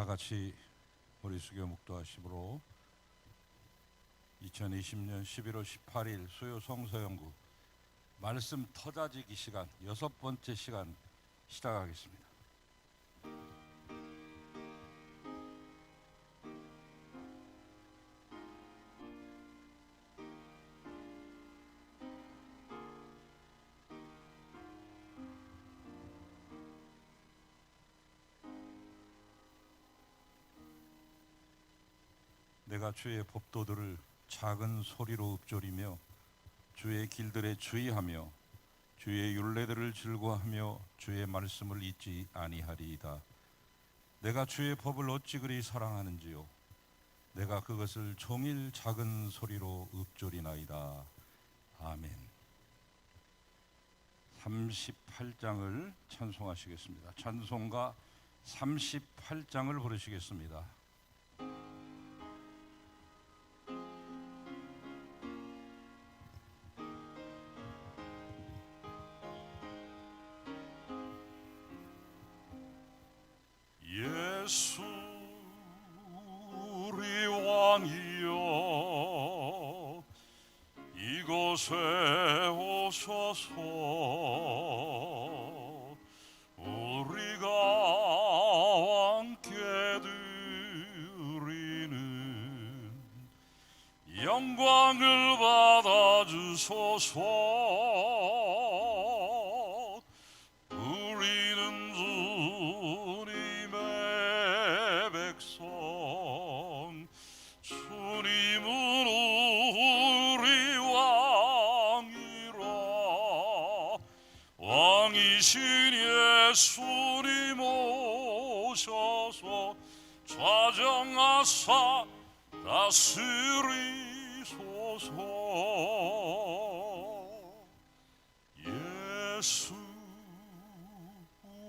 다 같이 머리 숙여 묵도하심으로 2020년 11월 18일 수요 성서연구 말씀 터다지기 시간 6번째 시간 시작하겠습니다. 내가 주의 법도들을 작은 소리로 읊조리며 주의 길들에 주의하며 주의 율례들을 즐거워하며 주의 말씀을 잊지 아니하리이다. 내가 주의 법을 어찌 그리 사랑하는지요. 내가 그것을 종일 작은 소리로 읊조리나이다. 아멘. 38장을 찬송하시겠습니다. 찬송가 38장을 부르시겠습니다. 예수 우리 왕이여 이곳에 오셔서 우리가 함께 드리는 영광을 받아주소서. 우리는 주님의 백성, 주님은 우리 왕이라. 왕이신 예수님 오셔서 좌정하사 다스리소서. 예수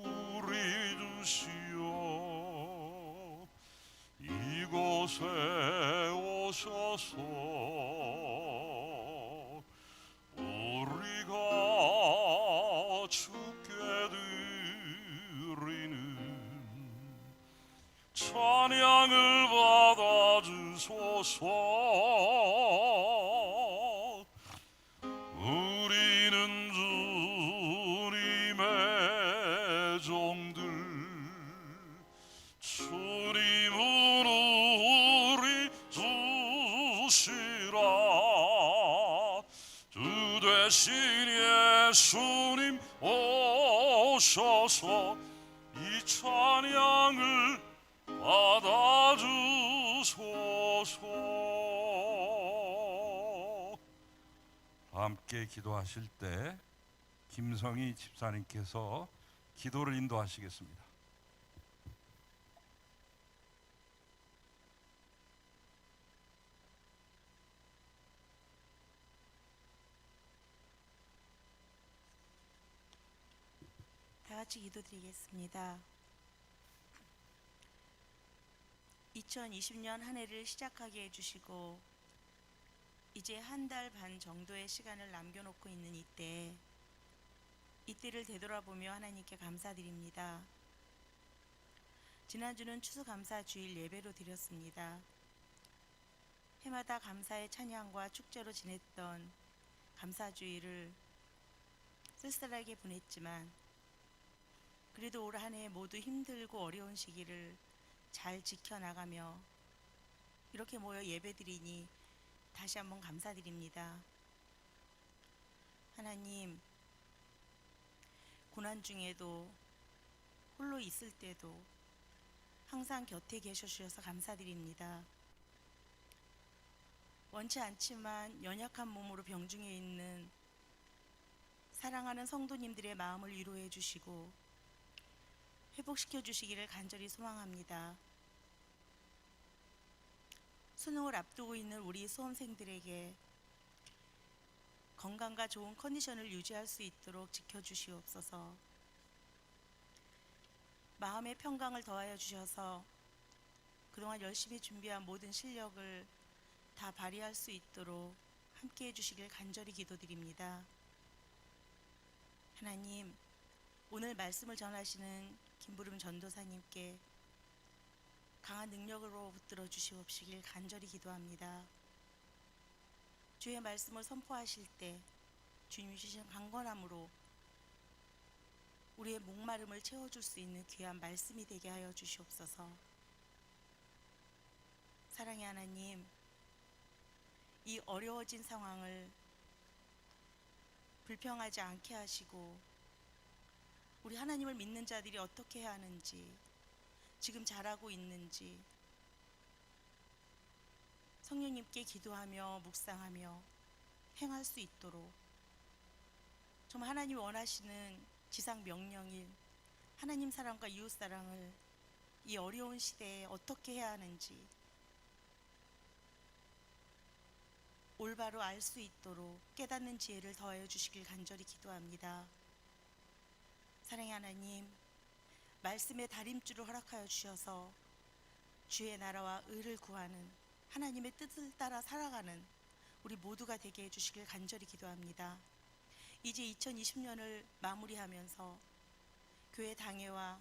우리 주시여 이곳에 오셔서 우리가 주께 드리는 찬양을 받아주소서. 우리는 주님의 종들, 주님은 우리 주시라. 주 되신 예수님 오셔서 이 찬양을 받아주소서. 함께 기도하실 때 김성희 집사님께서 기도를 인도하시겠습니다. 다 같이 기도드리겠습니다. 2020년 한 해를 시작하게 해주시고 이제 한 달 반 정도의 시간을 남겨놓고 있는 이때를 되돌아보며 하나님께 감사드립니다. 지난주는 추수감사주일 예배로 드렸습니다. 해마다 감사의 찬양과 축제로 지냈던 감사주일을 쓸쓸하게 보냈지만 그래도 올 한 해 모두 힘들고 어려운 시기를 잘 지켜나가며 이렇게 모여 예배드리니 다시 한번 감사드립니다. 하나님, 고난 중에도 홀로 있을 때도 항상 곁에 계셔 주셔서 감사드립니다. 원치 않지만 연약한 몸으로 병중에 있는 사랑하는 성도님들의 마음을 위로해 주시고 회복시켜 주시기를 간절히 소망합니다. 수능을 앞두고 있는 우리 수험생들에게 건강과 좋은 컨디션을 유지할 수 있도록 지켜주시옵소서. 마음의 평강을 더하여 주셔서 그동안 열심히 준비한 모든 실력을 다 발휘할 수 있도록 함께해 주시길 간절히 기도드립니다. 하나님, 오늘 말씀을 전하시는 김부름 전도사님께 강한 능력으로 붙들어 주시옵시길 간절히 기도합니다. 주의 말씀을 선포하실 때 주님이 주신 강건함으로 우리의 목마름을 채워줄 수 있는 귀한 말씀이 되게 하여 주시옵소서. 사랑의 하나님, 이 어려워진 상황을 불평하지 않게 하시고 우리 하나님을 믿는 자들이 어떻게 해야 하는지, 지금 잘하고 있는지 성령님께 기도하며 묵상하며 행할 수 있도록 정말 하나님이 원하시는 지상 명령인 하나님 사랑과 이웃 사랑을 이 어려운 시대에 어떻게 해야 하는지 올바로 알 수 있도록 깨닫는 지혜를 더하여 주시길 간절히 기도합니다. 사랑의 하나님, 말씀의 다림줄을 허락하여 주셔서 주의 나라와 의를 구하는 하나님의 뜻을 따라 살아가는 우리 모두가 되게 해주시길 간절히 기도합니다. 이제 2020년을 마무리하면서 교회 당회와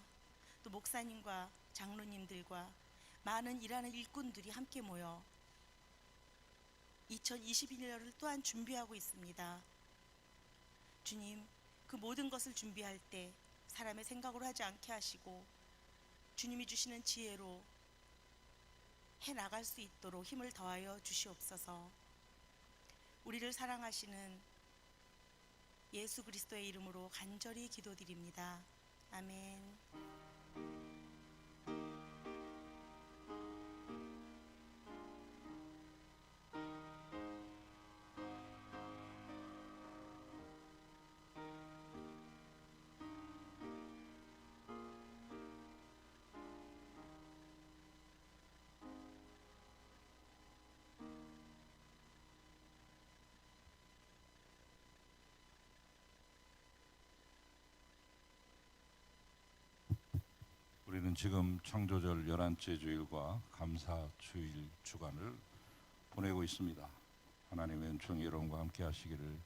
또 목사님과 장로님들과 많은 일하는 일꾼들이 함께 모여 2021년을 또한 준비하고 있습니다. 주님, 그 모든 것을 준비할 때 사람의 생각으로 하지 않게 하시고 주님이 주시는 지혜로 해나갈 수 있도록 힘을 더하여 주시옵소서. 우리를 사랑하시는 예수 그리스도의 이름으로 간절히 기도드립니다. 아멘. 우리는 지금 창조절 11째 주일과 감사 주일 주간을 보내고 있습니다. 하나님의 은총이 여러분과 함께 하시기를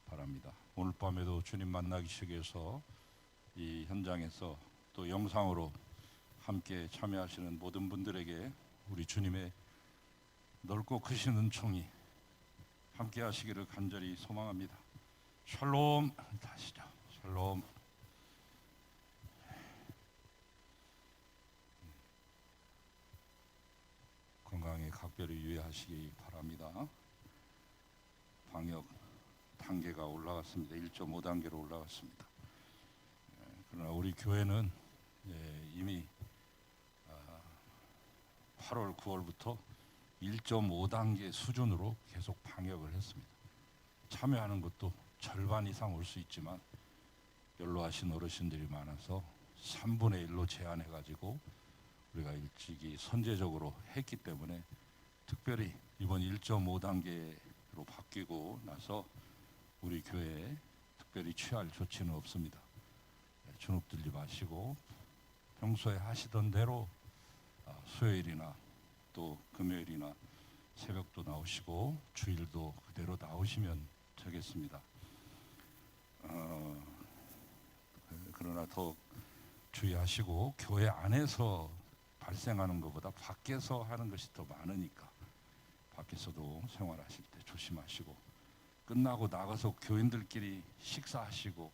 바랍니다. 오늘 밤에도 주님 만나기 위해서 이 현장에서 또 영상으로 함께 참여하시는 모든 분들에게 우리 주님의 넓고 크신 은총이 함께 하시기를 간절히 소망합니다. 샬롬 하시죠. 샬롬. 건강에 각별히 유의하시기 바랍니다. 방역 단계가 올라갔습니다. 1.5단계로 올라갔습니다. 그러나 우리 교회는 이미 8월, 9월부터 1.5단계 수준으로 계속 방역을 했습니다. 참여하는 것도 절반 이상 올 수 있지만 연로하신 어르신들이 많아서 3분의 1로 제한해가지고 우리가 일찍이 선제적으로 했기 때문에 특별히 이번 1.5단계로 바뀌고 나서 우리 교회에 특별히 취할 조치는 없습니다. 주눅 들지 마시고 평소에 하시던 대로 수요일이나 또 금요일이나 새벽도 나오시고 주일도 그대로 나오시면 되겠습니다. 그러나 더 주의하시고 교회 안에서 발생하는 것보다 밖에서 하는 것이 더 많으니까 밖에서도 생활하실 때 조심하시고 끝나고 나가서 교인들끼리 식사하시고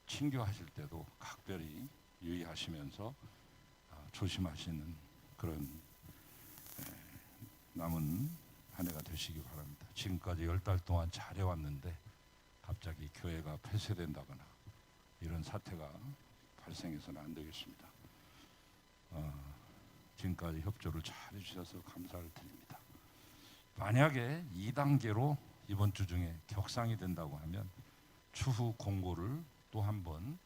친교하실 때도 각별히 유의하시면서 조심하시는 그런 남은 한 해가 되시기 바랍니다. 지금까지 10달 동안 잘해왔는데 갑자기 교회가 폐쇄된다거나 이런 사태가 발생해서는 안 되겠습니다. 지금까지 협조를 잘 해주셔서 감사를 드립니다. 만약에 2단계로 이번 주 중에 격상이 된다고 하면 추후 공고를 또 한 번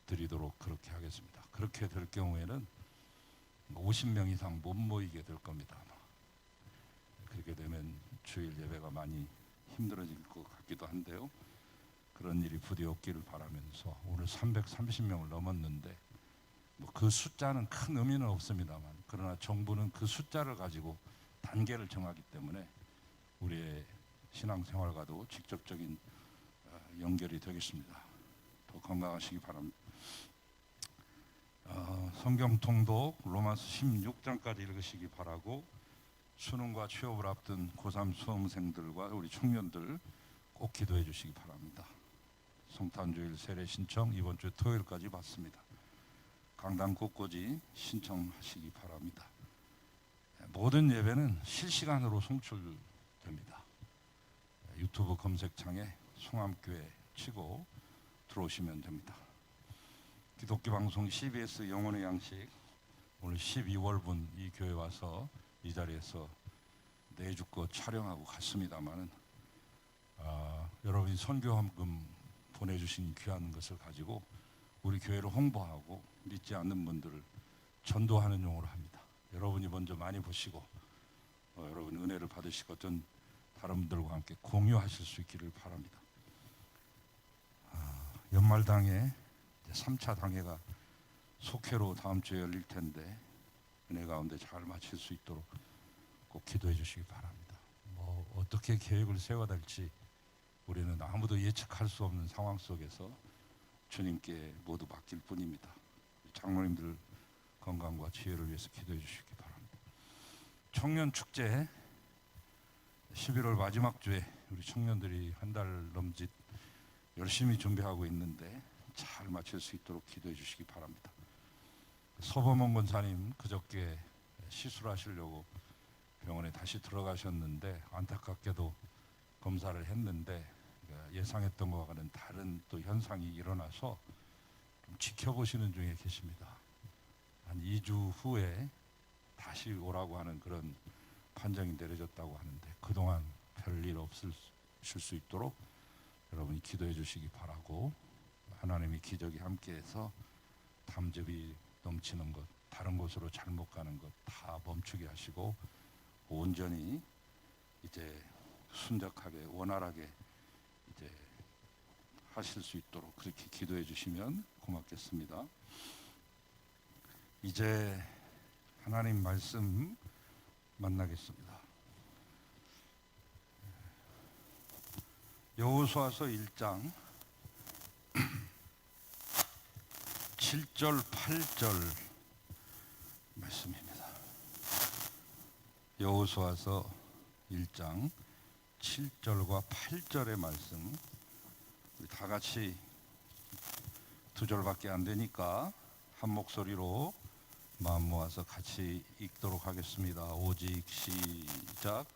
드리도록 그렇게 하겠습니다. 그렇게 될 경우에는 50명 이상 못 모이게 될 겁니다. 아마. 그렇게 되면 주일 예배가 많이 힘들어질 것 같기도 한데요. 그런 일이 부디 없기를 바라면서 오늘 330명을 넘었는데 그 숫자는 큰 의미는 없습니다만 그러나 정부는 그 숫자를 가지고 단계를 정하기 때문에 우리의 신앙생활과도 직접적인 연결이 되겠습니다. 더 건강하시기 바랍니다. 성경 통독 로마서 16장까지 읽으시기 바라고, 수능과 취업을 앞둔 고3 수험생들과 우리 청년들 꼭 기도해 주시기 바랍니다. 성탄주일 세례 신청 이번 주 토요일까지 받습니다. 강당 곳곳이 신청하시기 바랍니다. 모든 예배는 실시간으로 송출됩니다. 유튜브 검색창에 송암교회 치고 들어오시면 됩니다. 기독교 방송 CBS 영혼의 양식, 오늘 12월분 이 교회 와서 이 자리에서 내주껏 촬영하고 갔습니다만은 여러분이 선교헌금 보내주신 귀한 것을 가지고 우리 교회를 홍보하고 믿지 않는 분들을 전도하는 용으로 합니다. 여러분이 먼저 많이 보시고 여러분 은혜를 받으시고 어떤 다른 분들과 함께 공유하실 수 있기를 바랍니다. 연말당회 3차 당회가 속회로 다음 주에 열릴 텐데 은혜 가운데 잘 마칠 수 있도록 꼭 기도해 주시기 바랍니다. 어떻게 계획을 세워야 될지 우리는 아무도 예측할 수 없는 상황 속에서 주님께 모두 맡길 뿐입니다. 장로님들 건강과 지혜를 위해서 기도해 주시기 바랍니다. 청년 축제 11월 마지막 주에 우리 청년들이 한 달 넘짓 열심히 준비하고 있는데 잘 마칠 수 있도록 기도해 주시기 바랍니다. 서범원 권사님 그저께 시술을 하시려고 병원에 다시 들어가셨는데 안타깝게도 검사를 했는데 예상했던 것과는 다른 또 현상이 일어나서 좀 지켜보시는 중에 계십니다. 한 2주 후에 다시 오라고 하는 그런 판정이 내려졌다고 하는데 그동안 별일 없으실 수 있도록 여러분이 기도해 주시기 바라고, 하나님이 기적이 함께해서 담즙이 넘치는 것, 다른 곳으로 잘못 가는 것 다 멈추게 하시고 온전히 이제 순적하게 원활하게 이제 하실 수 있도록 그렇게 기도해 주시면 고맙겠습니다. 이제 하나님 말씀 만나겠습니다. 여호수아서 1장 7절 8절 말씀입니다. 여호수아서 1장 7절과 8절의 말씀, 우리 다 같이 2절밖에 안 되니까 한 목소리로 마음 모아서 같이 읽도록 하겠습니다. 오직 시작.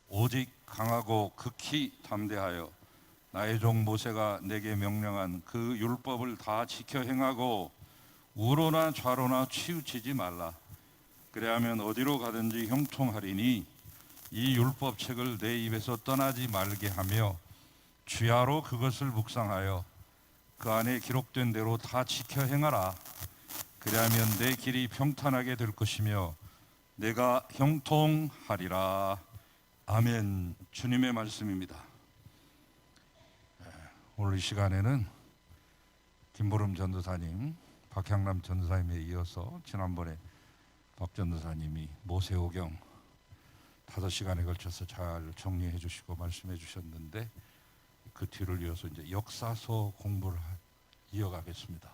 오직 강하고 극히 담대하여 나의 종 모세가 내게 명령한 그 율법을 다 지켜 행하고 우로나 좌로나 치우치지 말라. 그래야면 어디로 가든지 형통하리니 이 율법책을 내 입에서 떠나지 말게 하며 주야로 그것을 묵상하여 그 안에 기록된 대로 다 지켜 행하라. 그래야면 내 길이 평탄하게 될 것이며 내가 형통하리라. 아멘. 주님의 말씀입니다. 오늘 이 시간에는 김보름 전도사님, 박향남 전도사님에 이어서 지난번에 박 전도사님이 모세오경 5시간에 걸쳐서 잘 정리해 주시고 말씀해 주셨는데 그 뒤를 이어서 이제 역사서 공부를 이어가겠습니다.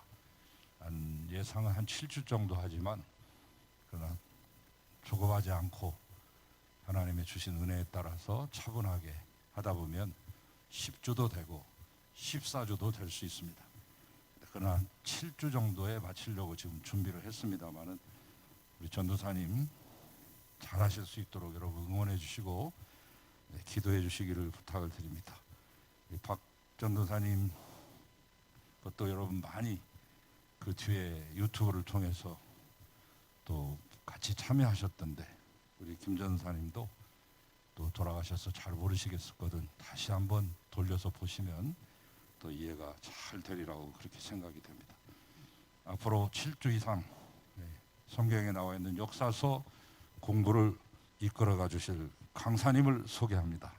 예상은 한 7주 정도 하지만 그러나 조급하지 않고 하나님의 주신 은혜에 따라서 차분하게 하다 보면 10주도 되고 14주도 될 수 있습니다. 그러나 7주 정도에 마치려고 지금 준비를 했습니다마는 우리 전도사님 잘하실 수 있도록 여러분 응원해 주시고 기도해 주시기를 부탁을 드립니다. 박 전도사님 것도 여러분 많이 그 뒤에 유튜브를 통해서 또 같이 참여하셨던데 우리 김 전도사님도 또 돌아가셔서 잘 모르시겠었거든. 다시 한번 돌려서 보시면 또 이해가 잘 되리라고 그렇게 생각이 됩니다. 앞으로 7주 이상 성경에 나와 있는 역사서 공부를 이끌어가 주실 강사님을 소개합니다.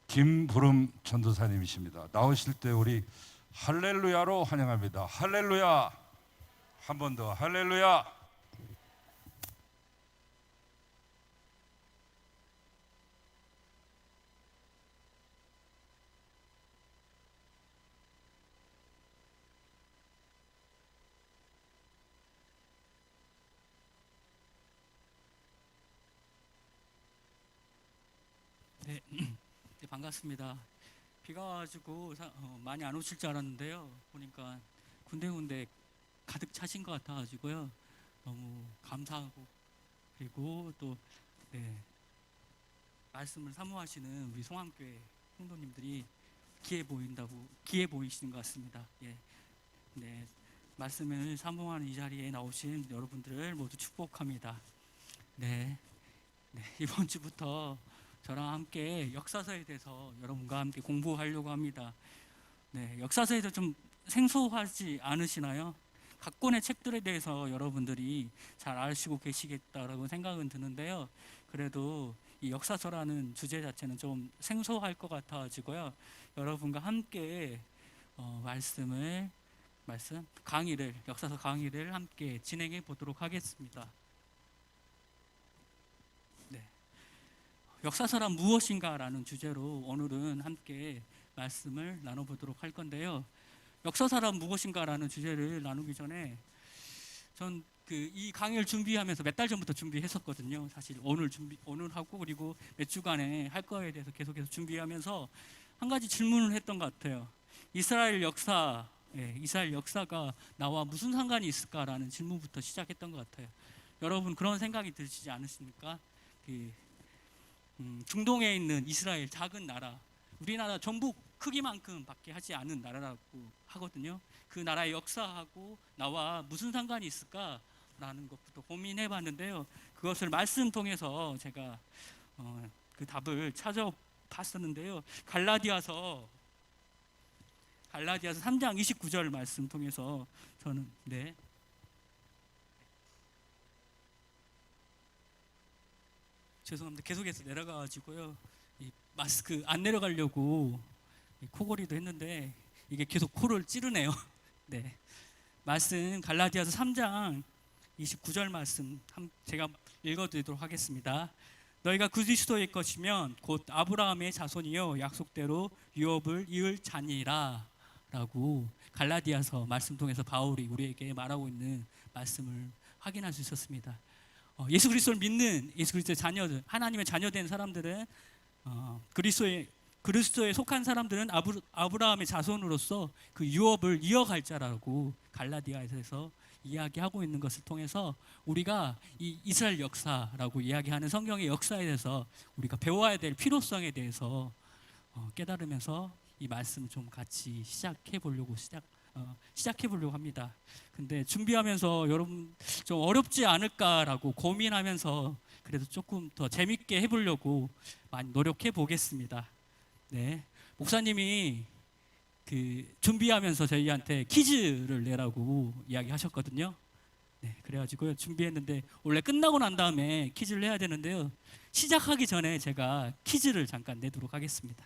김부름 전도사님이십니다. 나오실 때 우리 할렐루야로 환영합니다. 할렐루야. 한 번 더 할렐루야. 반갑습니다. 비가 와가지고 많이 안 오실 줄 알았는데요. 보니까 군데군데 가득 차신 것 같아가지고요. 너무 감사하고, 그리고 또 네, 말씀을 사모하시는 우리 송암교회 성도님들이 귀해 보이시는 것 같습니다. 예, 네, 말씀을 사모하는 이 자리에 나오신 여러분들을 모두 축복합니다. 네, 이번 주부터 저랑 함께 역사서에 대해서 여러분과 함께 공부하려고 합니다. 네, 역사서에 대해서 좀 생소하지 않으시나요? 각 권의 책들에 대해서 여러분들이 잘 아시고 계시겠다라고 생각은 드는데요. 그래도 이 역사서라는 주제 자체는 좀 생소할 것 같아가지고요. 여러분과 함께 역사서 강의를 함께 진행해 보도록 하겠습니다. 네. 역사서란 무엇인가라는 주제로 오늘은 함께 말씀을 나눠보도록 할 건데요. 역사서란 무엇인가라는 주제를 나누기 전에 전 이 강의를 준비하면서 몇 달 전부터 준비했었거든요. 사실 오늘 하고 그리고 몇 주간에 할 거에 대해서 계속해서 준비하면서 한 가지 질문을 했던 것 같아요. 이스라엘 역사가 나와 무슨 상관이 있을까라는 질문부터 시작했던 것 같아요. 여러분 그런 생각이 드시지 않으십니까? 중동에 있는 이스라엘 작은 나라, 우리나라 전북 크기만큼밖에 하지 않은 나라라고 하거든요. 그 나라의 역사하고 나와 무슨 상관이 있을까라는 것부터 고민해봤는데요. 그것을 말씀 통해서 제가 그 답을 찾아봤었는데요. 갈라디아서 3장 29절 말씀 통해서 저는 죄송합니다. 계속해서 내려가가지고요. 이 마스크 안 내려가려고 코골이도 했는데 이게 계속 코를 찌르네요. 네, 말씀 갈라디아서 3장 29절 말씀 제가 읽어드리도록 하겠습니다. 너희가 그리스도의 것이면 곧 아브라함의 자손이요 약속대로 유업을 이을 자니라 라고 갈라디아서 말씀 통해서 바울이 우리에게 말하고 있는 말씀을 확인할 수 있었습니다. 예수 그리스도를 믿는 예수 그리스도의 자녀들, 하나님의 자녀된 사람들은 그리스도에 속한 사람들은 아브라함의 자손으로서 그 유업을 이어갈 자라고 갈라디아에서 이야기하고 있는 것을 통해서 우리가 이 이스라엘 역사라고 이야기하는 성경의 역사에 대해서 우리가 배워야 될 필요성에 대해서 깨달으면서 이 말씀 좀 같이 시작해 보려고 합니다. 근데 준비하면서 여러분 좀 어렵지 않을까라고 고민하면서 그래도 조금 더 재밌게 해보려고 많이 노력해 보겠습니다. 네, 목사님이 준비하면서 저희한테 퀴즈를 내라고 이야기하셨거든요. 네, 그래가지고 준비했는데 원래 끝나고 난 다음에 퀴즈를 해야 되는데요. 시작하기 전에 제가 퀴즈를 잠깐 내도록 하겠습니다.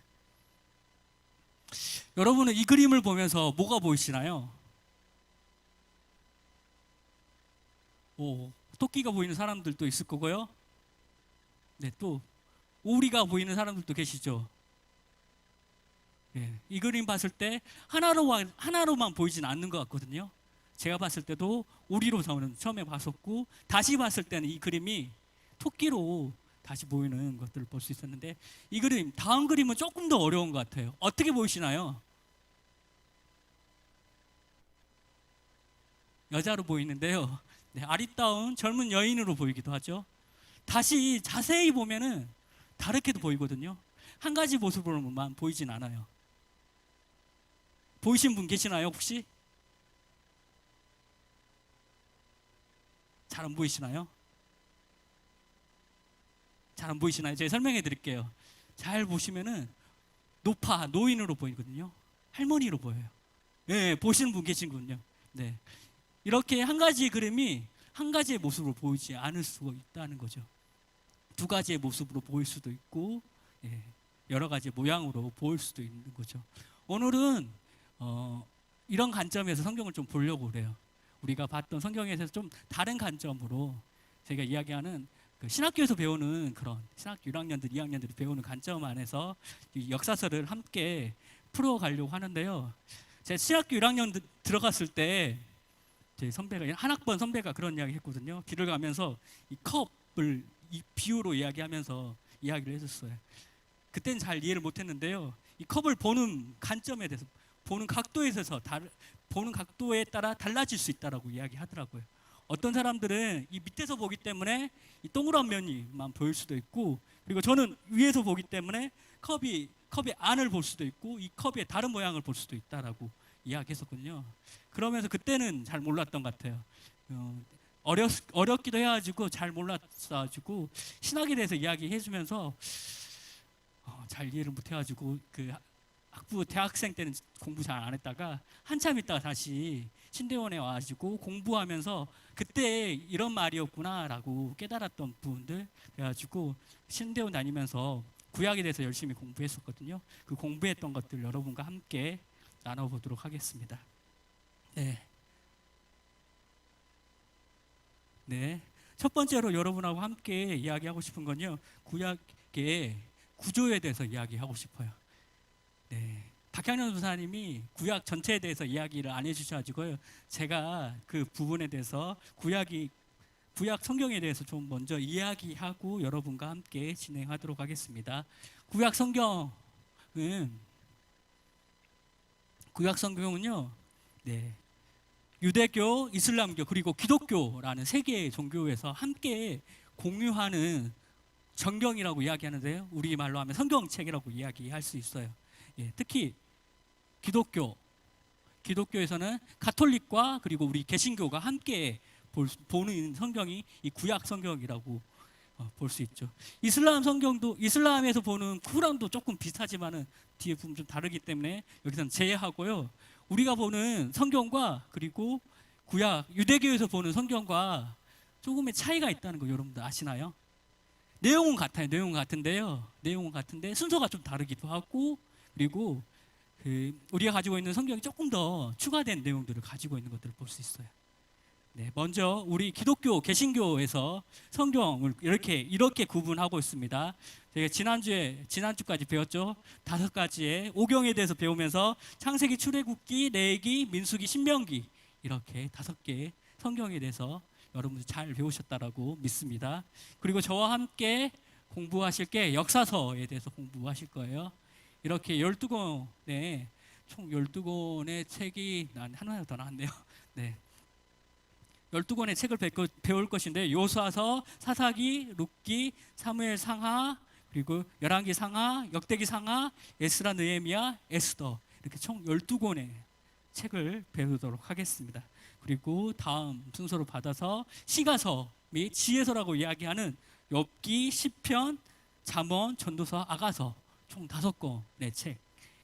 여러분은 이 그림을 보면서 뭐가 보이시나요? 토끼가 보이는 사람들도 있을 거고요. 네, 또 오리가 보이는 사람들도 계시죠. 네, 이 그림 봤을 때 하나로만 보이진 않는 것 같거든요. 제가 봤을 때도 오리로 처음에 봤었고 다시 봤을 때는 이 그림이 토끼로 다시 보이는 것들을 볼 수 있었는데 이 그림, 다음 그림은 조금 더 어려운 것 같아요. 어떻게 보이시나요? 여자로 보이는데요. 네, 아리따운 젊은 여인으로 보이기도 하죠. 다시 자세히 보면은 다르게도 보이거든요. 한 가지 모습으로만 보이진 않아요. 보이신 분 계시나요, 혹시? 잘 안 보이시나요? 잘 안 보이시나요? 제가 설명해 드릴게요. 잘 보시면은 노인으로 보이거든요. 할머니로 보여요. 네, 보시는 분 계시군요. 네, 이렇게 한 가지 그림이 한 가지의 모습으로 보이지 않을 수가 있다는 거죠. 두 가지의 모습으로 보일 수도 있고, 여러 가지 모양으로 보일 수도 있는 거죠. 오늘은 이런 관점에서 성경을 좀 보려고 그래요. 우리가 봤던 성경에서 좀 다른 관점으로 제가 이야기하는 신학교에서 배우는 그런 신학교 1학년들, 2학년들이 배우는 관점 안에서 이 역사서를 함께 풀어가려고 하는데요. 제가 신학교 1학년 들어갔을 때 제 선배가, 한 학번 선배가 그런 이야기 했거든요. 길을 가면서 이 컵을 이 비유로 이야기하면서 이야기를 해줬어요. 그때는 잘 이해를 못했는데요. 이 컵을 보는 관점에 대해서, 보는 각도에 있어서 보는 각도에 따라 달라질 수 있다라고 이야기하더라고요. 어떤 사람들은 이 밑에서 보기 때문에 이 동그란 면이만 보일 수도 있고, 그리고 저는 위에서 보기 때문에 컵의 안을 볼 수도 있고 이 컵의 다른 모양을 볼 수도 있다라고 이야기했었거든요. 그러면서 그때는 잘 몰랐던 것 같아요. 어렵기도 해가지고 잘 몰랐어가지고 신학에 대해서 이야기해주면서 잘 이해를 못해가지고 그 학부 대학생 때는 공부 잘 안 했다가 한참 있다가 다시 신대원에 와가지고 공부하면서 그때 이런 말이었구나라고 깨달았던 부분들, 그래가지고 신대원 다니면서 구약에 대해서 열심히 공부했었거든요. 그 공부했던 것들 여러분과 함께 나눠보도록 하겠습니다. 네. 첫 번째로 여러분하고 함께 이야기하고 싶은 건요, 구약의 구조에 대해서 이야기하고 싶어요. 네. 박향년 전사님이 구약 전체에 대해서 이야기를 안 해주셔가지고요, 제가 그 부분에 대해서 구약 성경에 대해서 좀 먼저 이야기하고 여러분과 함께 진행하도록 하겠습니다. 구약 성경은요, 네, 유대교, 이슬람교 그리고 기독교라는 세 개의 종교에서 함께 공유하는 정경이라고 이야기하는데요, 우리 말로 하면 성경책이라고 이야기할 수 있어요. 특히 기독교에서는 가톨릭과 그리고 우리 개신교가 함께 보는 성경이 이 구약 성경이라고 볼 수 있죠. 이슬람 성경도, 이슬람에서 보는 쿠란도 조금 비슷하지만은 뒤에 보면 좀 다르기 때문에 여기서는 제외하고요. 우리가 보는 성경과 그리고 구약 유대교에서 보는 성경과 조금의 차이가 있다는 거 여러분들 아시나요? 내용은 같아요. 내용은 같은데 순서가 좀 다르기도 하고, 그리고 우리가 가지고 있는 성경이 조금 더 추가된 내용들을 가지고 있는 것들을 볼 수 있어요. 네, 먼저 우리 기독교 개신교에서 성경을 이렇게 구분하고 있습니다. 제가 지난주까지 배웠죠. 5가지의 오경에 대해서 배우면서 창세기, 출애굽기, 레위기, 민수기, 신명기, 이렇게 5개의 성경에 대해서 여러분들 잘 배우셨다라고 믿습니다. 그리고 저와 함께 공부하실 게 역사서에 대해서 공부하실 거예요. 이렇게 12권의 총 12권의 책이 하나 더 나왔네요. 네. 12권의 책을 배울 것인데, 요수아서, 사사기, 룻기, 사무엘 상하, 그리고 열왕기 상하, 역대기 상하, 에스라, 느헤미야, 에스더, 이렇게 총 12권의 책을 배우도록 하겠습니다. 그리고 다음 순서로 받아서 시가서 및 지혜서라고 이야기하는 욥기, 시편, 잠언, 전도서, 아가서 총 5권의 책,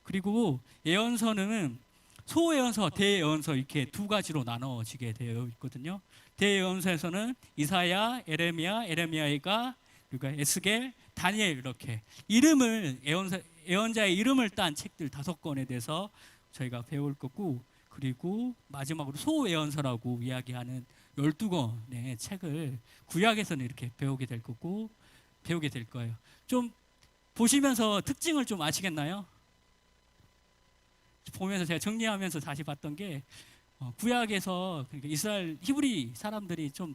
그리고 예언서는 소예언서, 대예언서 이렇게 2가지로 나눠지게 되어 있거든요. 대예언서에서는 이사야, 에레미야가, 그리고 에스겔, 다니엘, 이렇게 예언자의 이름을 딴 책들 5권에 대해서 저희가 배울 거고, 그리고 마지막으로 소예언서라고 이야기하는 12권의 책을 구약에서는 이렇게 배우게 될 거예요. 좀 보시면서 특징을 좀 아시겠나요? 보면서 제가 정리하면서 다시 봤던 게, 구약에서 그러니까 이스라엘 히브리 사람들이 좀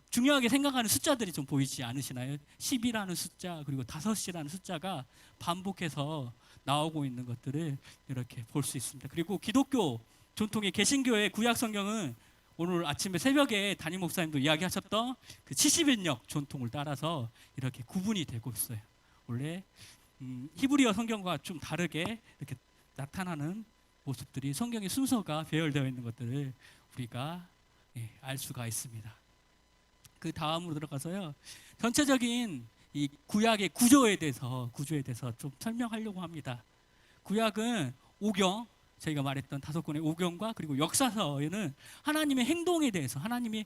중요하게 생각하는 숫자들이 좀 보이지 않으시나요? 10이라는 숫자, 그리고 5이라는 숫자가 반복해서 나오고 있는 것들을 이렇게 볼 수 있습니다. 그리고 기독교 전통의 개신교의 구약 성경은 오늘 아침에 새벽에 담임 목사님도 이야기하셨던 그 70인역 전통을 따라서 이렇게 구분이 되고 있어요. 원래 히브리어 성경과 좀 다르게 이렇게 나타나는 모습들이, 성경의 순서가 배열되어 있는 것들을 우리가 알 수가 있습니다. 그 다음으로 들어가서요, 전체적인 이 구약의 구조에 대해서 좀 설명하려고 합니다. 구약은 오경, 저희가 말했던 5권의 오경과 그리고 역사서에는 하나님의 행동에 대해서, 하나님이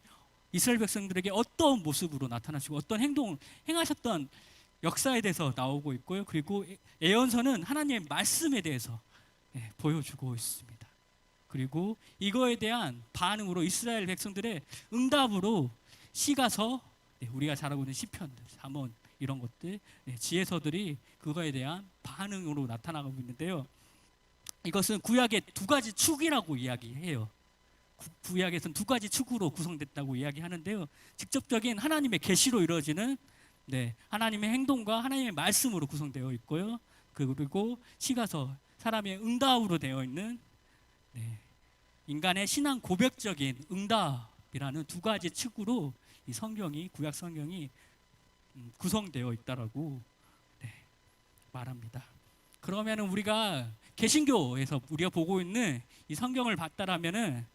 이스라엘 백성들에게 어떤 모습으로 나타나시고 어떤 행동을 행하셨던 역사에 대해서 나오고 있고요. 그리고 예언서는 하나님의 말씀에 대해서 보여주고 있습니다. 그리고 이거에 대한 반응으로 이스라엘 백성들의 응답으로 시가서, 우리가 잘 알고 있는 시편들, 잠언, 이런 것들, 지혜서들이 그거에 대한 반응으로 나타나고 있는데요. 이것은 구약의 2가지 축이라고 이야기해요. 구약에서는 2가지 축으로 구성됐다고 이야기하는데요. 직접적인 하나님의 계시로 이루어지는 네, 하나님의 행동과 하나님의 말씀으로 구성되어 있고요. 그리고 시가서, 사람의 응답으로 되어 있는, 네, 인간의 신앙 고백적인 응답이라는 두 가지 측으로 이 성경이, 구약 성경이 구성되어 있다라고, 네, 말합니다. 그러면은 우리가 개신교에서 우리가 보고 있는 이 성경을 봤다라면은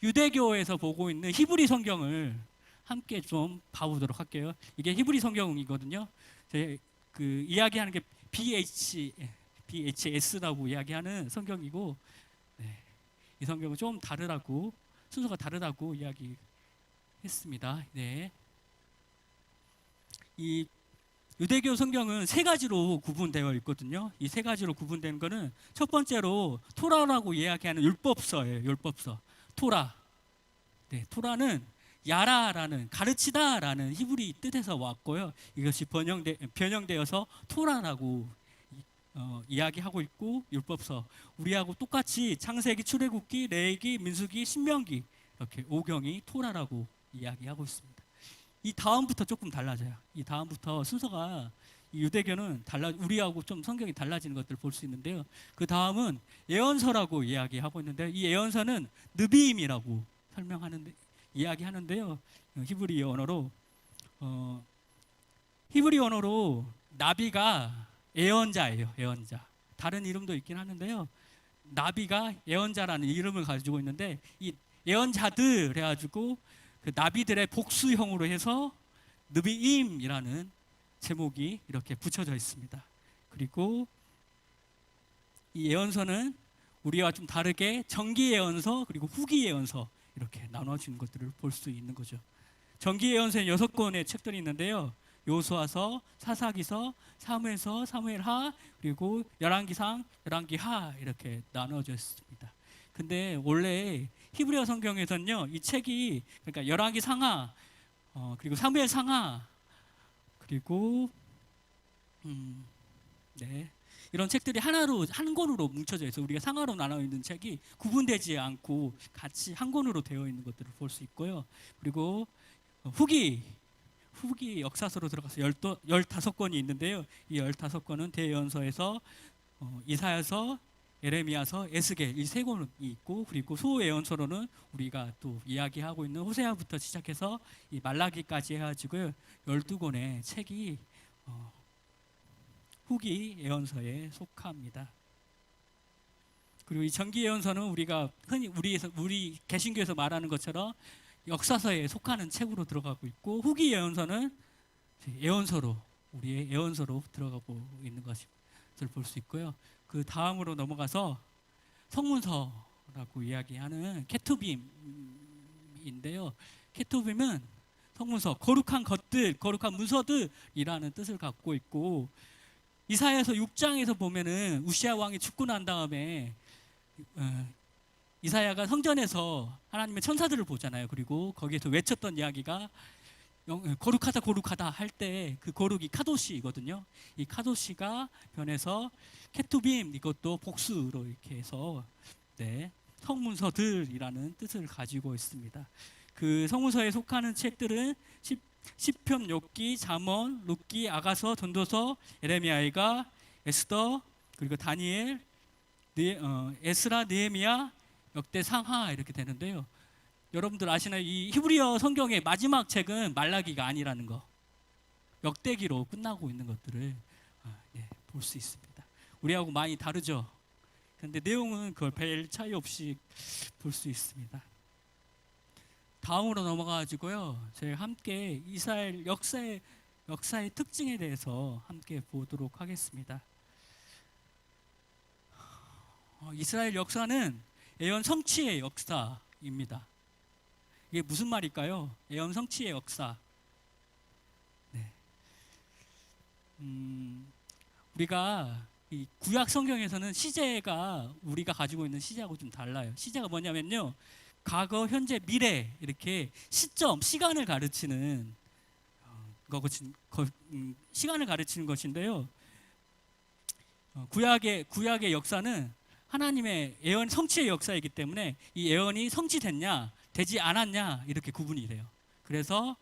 유대교에서 보고 있는 히브리 성경을 함께 좀 봐보도록 할게요. 이게 히브리 성경이거든요. 제 그 이야기하는 게 BHS라고 이야기하는 성경이고, 네, 이 성경은 좀 다르다고, 순서가 다르다고 이야기했습니다. 네. 이 유대교 성경은 세 가지로 구분되어 있거든요. 이 세 가지로 구분된 거는 첫 번째로 토라라고 이야기하는 율법서예요. 율법서. 토라. 네, 토라는 야라라는, 가르치다라는 히브리 뜻에서 왔고요. 이것이 변형되어서 토라라고 이야기하고 있고, 율법서 우리하고 똑같이 창세기, 출애굽기, 레위기, 민수기, 신명기 이렇게 5경이 토라라고 이야기하고 있습니다. 이 다음부터 조금 달라져요. 이 다음부터 순서가, 이 유대교는 우리하고 좀 성경이 달라지는 것들을 볼 수 있는데요. 그 다음은 예언서라고 이야기하고 있는데, 이 예언서는 느비임이라고 이야기하는데요. 히브리 언어로 나비가 예언자예요. 예언자. 다른 이름도 있긴 하는데요. 나비가 예언자라는 이름을 가지고 있는데, 이 예언자들 해가지고 그 나비들의 복수형으로 해서 느비임이라는 제목이 이렇게 붙여져 있습니다. 그리고 이 예언서는 우리와 좀 다르게 정기 예언서 그리고 후기 예언서 이렇게 나눠진 것들을 볼 수 있는 거죠. 정기 예언서에 6권의 책들이 있는데요. 요수아서, 사사기서, 사무엘서, 사무엘하, 그리고 열왕기상, 열왕기하 이렇게 나눠져 있습니다. 근데 원래 히브리어 성경에서는요, 이 책이, 그러니까 열왕기상하, 그리고 사무엘상하, 그리고 네, 이런 책들이 한 권으로 뭉쳐져 있어요. 우리가 상하로 나눠 있는 책이 구분되지 않고 같이 한 권으로 되어 있는 것들을 볼 수 있고요. 그리고 후기 역사서로 들어가서 15권이 있는데요. 이 15권은 대예언서에서 이사야서, 예레미야서, 에스겔 이 세 권이 있고, 그리고 소예언서로는 우리가 또 이야기하고 있는 호세아부터 시작해서 이 말라기까지 해가지고요, 12권의 책이 후기 예언서에 속합니다. 그리고 이 정기 예언서는 우리가 흔히 우리 개신교에서 말하는 것처럼 역사서에 속하는 책으로 들어가고 있고, 후기 예언서는 우리의 예언서로 들어가고 있는 것을 볼 수 있고요. 그 다음으로 넘어가서 성문서라고 이야기하는 케투빔인데요. 케투빔은 성문서, 거룩한 것들, 거룩한 문서들이라는 뜻을 갖고 있고, 이사야서 6장에서 보면은 우시아 왕이 죽고 난 다음에 이사야가 성전에서 하나님의 천사들을 보잖아요. 그리고 거기에서 외쳤던 이야기가 거룩하다 거룩하다 할 때 그 거룩이 카도시거든요. 이 카도시가 변해서 케투빔, 이것도 복수로 이렇게 해서, 네, 성문서들이라는 뜻을 가지고 있습니다. 그 성문서에 속하는 책들은 시편, 욥기, 잠언, 룻기, 아가서, 전도서, 예레미야가, 에스더, 그리고 다니엘, 에스라, 느헤미야, 역대상하 이렇게 되는데요. 여러분들 아시나요? 이 히브리어 성경의 마지막 책은 말라기가 아니라는 거, 역대기로 끝나고 있는 것들을 볼 수 있습니다. 우리하고 많이 다르죠. 그런데 내용은 그걸 별 차이 없이 볼 수 있습니다. 다음으로 넘어가가지고요, 저희 함께 이스라엘 역사의 특징에 대해서 함께 보도록 하겠습니다. 이스라엘 역사는 애언 성취의 역사입니다. 이게 무슨 말일까요? 애언 성취의 역사. 네. 우리가 이 구약 성경에서는 시제가 우리가 가지고 있는 시제하고 좀 달라요. 시제가 뭐냐면요, 과거, 현재, 미래 이렇게 시간을 가르치는 시간을 가르치는 것인데요. 구약의 역사는 하나님의 예언 성취의 역사이기 때문에 이 예언이 성취됐냐, 되지 않았냐 이렇게 구분이 돼요. 그래서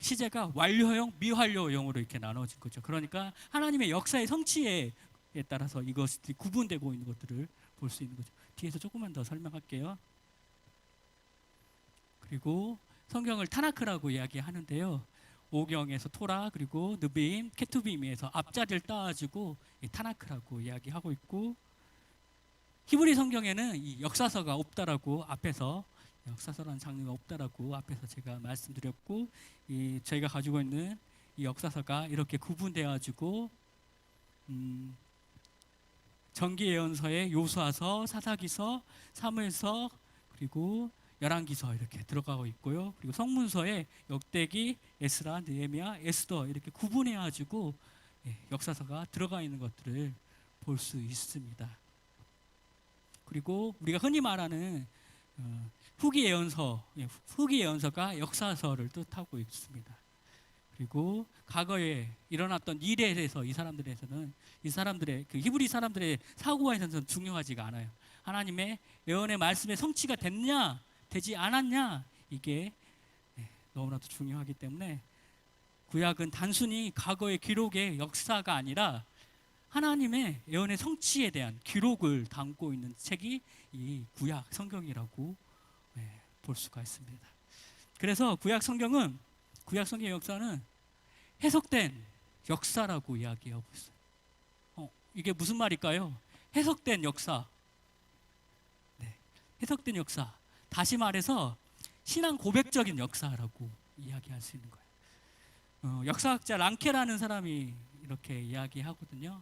시제가 완료형, 미완료형으로 이렇게 나눠진 거죠. 그러니까 하나님의 역사의 성취에 따라서 이것이 구분되고 있는 것들을 볼 수 있는 거죠. 뒤에서 조금만 더 설명할게요. 그리고 성경을 타나크라고 이야기하는데요. 오경에서 토라, 그리고 느빔, 케투빔에서 앞자리를 따가지고 타나크라고 이야기하고 있고, 히브리 성경에는 이 역사서가 없다라고 앞에서, 역사서라는 장르가 없다라고 앞에서 제가 말씀드렸고, 이 저희가 가지고 있는 이 역사서가 이렇게 구분되어 가지고 정기 예언서에 요수아서, 사사기서, 사무엘서, 그리고 열왕기서 이렇게 들어가고 있고요. 그리고 성문서에 역대기, 에스라, 느헤미야, 에스더 이렇게 구분해 가지고 역사서가 들어가 있는 것들을 볼 수 있습니다. 그리고 우리가 흔히 말하는 후기 예언서가 역사서를 뜻하고 있습니다. 그리고 과거에 일어났던 일에 대해서 이 사람들의 그 히브리 사람들의 사고에 대해서는 중요하지가 않아요. 하나님의 예언의 말씀의 성취가 됐냐, 되지 않았냐, 이게 너무나도 중요하기 때문에 구약은 단순히 과거의 기록의 역사가 아니라 하나님의 예언의 성취에 대한 기록을 담고 있는 책이 이 구약 성경이라고 볼 수가 있습니다. 그래서 구약 성경의 역사는 해석된 역사라고 이야기하고 있어요. 이게 무슨 말일까요? 해석된 역사. 해석된 역사. 다시 말해서 신앙 고백적인 역사라고 이야기할 수 있는 거예요. 역사학자 랑케라는 사람이 이렇게 이야기하거든요.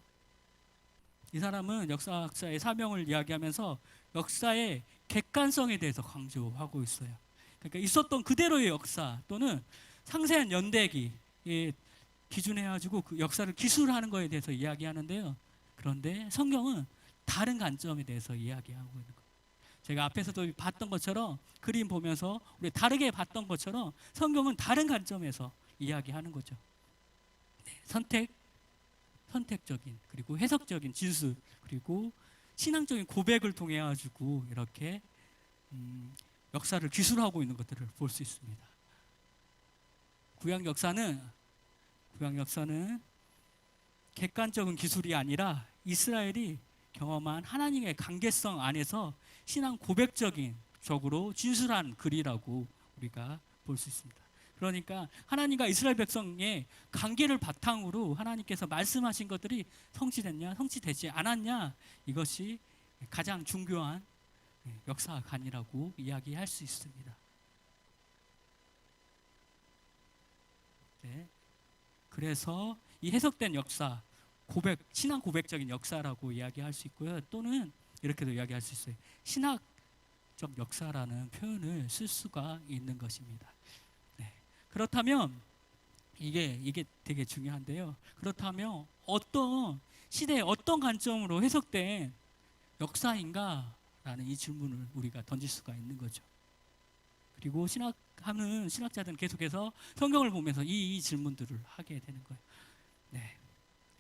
이 사람은 역사학자의 사명을 이야기하면서 역사의 객관성에 대해서 강조하고 있어요. 그러니까 있었던 그대로의 역사 또는 상세한 연대기에 기준해가지고 그 역사를 기술하는 것에 대해서 이야기하는데요. 그런데 성경은 다른 관점에 대해서 이야기하고 있는 거예요. 제가 앞에서도 봤던 것처럼 그림 보면서 우리 다르게 봤던 것처럼 성경은 다른 관점에서 이야기하는 거죠. 선택적인 그리고 해석적인 진술 그리고 신앙적인 고백을 통해 가지고 이렇게 역사를 기술하고 있는 것들을 볼 수 있습니다. 구약 역사는 객관적인 기술이 아니라 이스라엘이 경험한 하나님의 관계성 안에서 신앙 고백적인 적으로 진술한 글이라고 우리가 볼 수 있습니다. 그러니까 하나님과 이스라엘 백성의 관계를 바탕으로 하나님께서 말씀하신 것들이 성취됐냐, 성취되지 않았냐, 이것이 가장 중요한 역사관이라고 이야기할 수 있습니다. 그래서 이 해석된 역사, 신앙 고백적인 역사라고 이야기할 수 있고요. 또는 이렇게도 이야기할 수 있어요. 신학적 역사라는 표현을 쓸 수가 있는 것입니다. 그렇다면 이게 되게 중요한데요. 그렇다면 어떤 시대에 어떤 관점으로 해석된 역사인가라는 이 질문을 우리가 던질 수가 있는 거죠. 그리고 신학하는 신학자들은 계속해서 성경을 보면서 이 질문들을 하게 되는 거예요.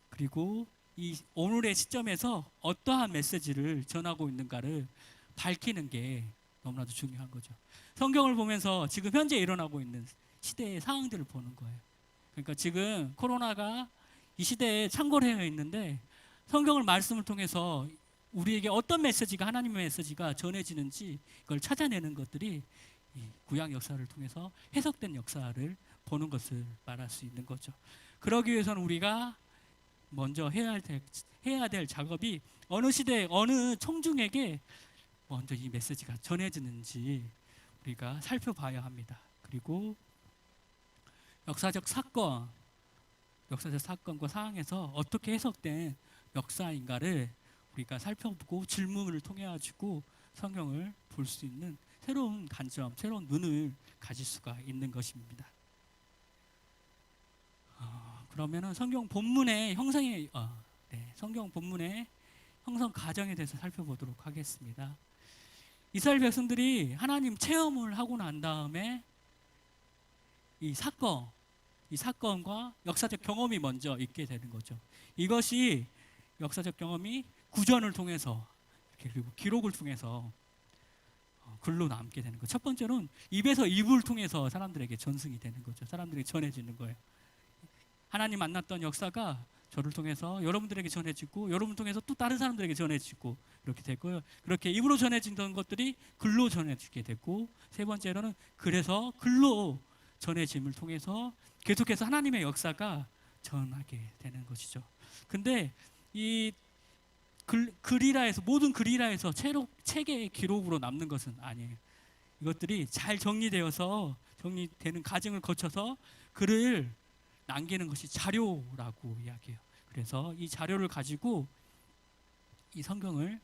그리고 이 오늘의 시점에서 어떠한 메시지를 전하고 있는가를 밝히는 게 너무나도 중요한 거죠. 성경을 보면서 지금 현재 일어나고 있는 시대의 상황들을 보는 거예요. 그러니까 지금 코로나가 이 시대에 창궐해 있는데 성경을 말씀을 통해서 우리에게 어떤 메시지가 하나님의 메시지가 전해지는지 그걸 찾아내는 것들이 이 구약 역사를 통해서 해석된 역사를 보는 것을 말할 수 있는 거죠. 그러기 위해서는 우리가 먼저 해야 될 작업이 어느 시대 어느 청중에게 먼저 이 메시지가 전해지는지 우리가 살펴봐야 합니다. 그리고 역사적 사건과 상황에서 어떻게 해석된 역사인가를 우리가 살펴보고 질문을 통해 가지고 성경을 볼 수 있는 새로운 관점, 새로운 눈을 가질 수가 있는 것입니다. 그러면은 성경 본문의 성경 본문의 형성 과정에 대해서 살펴보도록 하겠습니다. 이스라엘 백성들이 하나님 체험을 하고 난 다음에 이 사건과 역사적 경험이 먼저 있게 되는 거죠. 이것이 역사적 경험이 구전을 통해서 그리고 기록을 통해서 글로 남게 되는 거죠. 첫 번째로는 입에서 입을 통해서 사람들에게 전승이 되는 거죠. 사람들에게 전해지는 거예요. 하나님 만났던 역사가 저를 통해서 여러분들에게 전해지고, 여러분 통해서 또 다른 사람들에게 전해지고, 이렇게 되고요. 그렇게 입으로 전해지던 것들이 글로 전해지게 됐고, 세 번째로는 그래서 글로 전해짐을 통해서 계속해서 하나님의 역사가 전하게 되는 것이죠. 근데 이 글이라해서, 모든 글이라해서 책의 기록으로 남는 것은 아니에요. 이것들이 잘 정리되어서 정리되는 과정을 거쳐서 글을 남기는 것이 자료라고 이야기해요. 그래서 이 자료를 가지고 이 성경을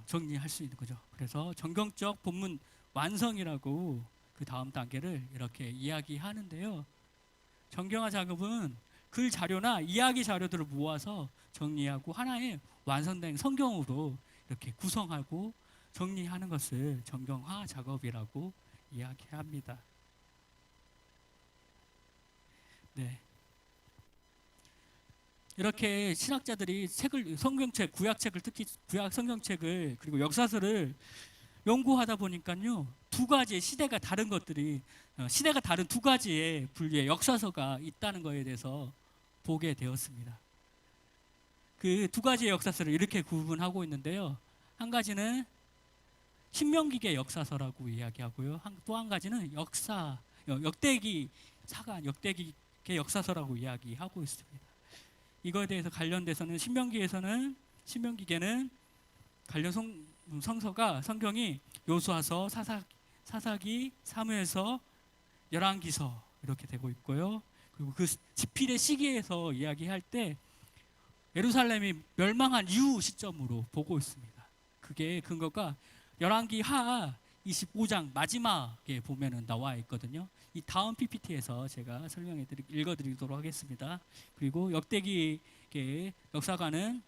정리할 수 있는 거죠. 그래서 정경적 본문 완성이라고 그 다음 단계를 이렇게 이야기하는데요. 정경화 작업은 글 자료나 이야기 자료들을 모아서 정리하고 하나의 완성된 성경으로 이렇게 구성하고 정리하는 것을 정경화 작업이라고 이야기합니다. 네. 이렇게 신학자들이 책을, 성경책, 구약책을, 특히 구약 성경책을 그리고 역사서를 연구하다 보니까요, 두 가지의 시대가 다른 것들이, 시대가 다른 두 가지의 분류의 역사서가 있다는 것에 대해서 보게 되었습니다. 그 두 가지의 역사서를 이렇게 구분하고 있는데요. 한 가지는 신명기계 역사서라고 이야기하고요. 또 한 가지는 역대기 사관, 역대기계 역사서라고 이야기하고 있습니다. 이거에 대해서 관련돼서는 신명기계는 관련 성서가, 성경이 요수아서, 사사기, 사무엘서, 열왕기서 이렇게 되고 있고요. 그리고 그 지필의 시기에서 이야기할 때 예루살렘이 멸망한 이후 시점으로 보고 있습니다. 그게 근거가 열왕기 하 25장 마지막에 보면은 나와 있거든요. 이 다음 PPT에서 제가 읽어드리도록 하겠습니다. 그리고 역대기의 역사가는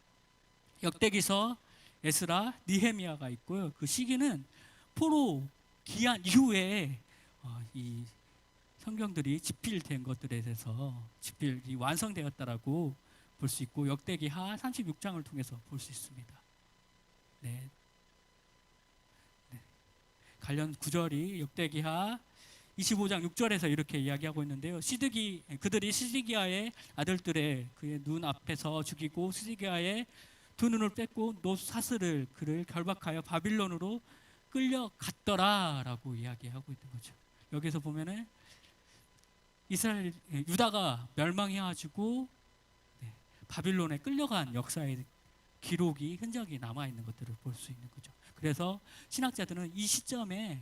역대기서, 에스라, 니헤미야가 있고요. 그 시기는 포로 기한 이후에 이 성경들이 집필된 것들에 대해서 집필이 완성되었다라고 볼 수 있고, 역대기하 36장을 통해서 볼 수 있습니다. 네. 관련 구절이 역대기하 25장 6절에서 이렇게 이야기하고 있는데요. 그들이 시드기야의 아들들의 그의 눈 앞에서 죽이고 시드기야의 두 눈을 뺐고 노사스를 그를 결박하여 바빌론으로 끌려갔더라라고 이야기하고 있는 거죠. 여기서 보면은 유다가 멸망해가지고 바빌론에 끌려간 역사의 기록이, 흔적이 남아 있는 것들을 볼 수 있는 거죠. 그래서 신학자들은 이 시점에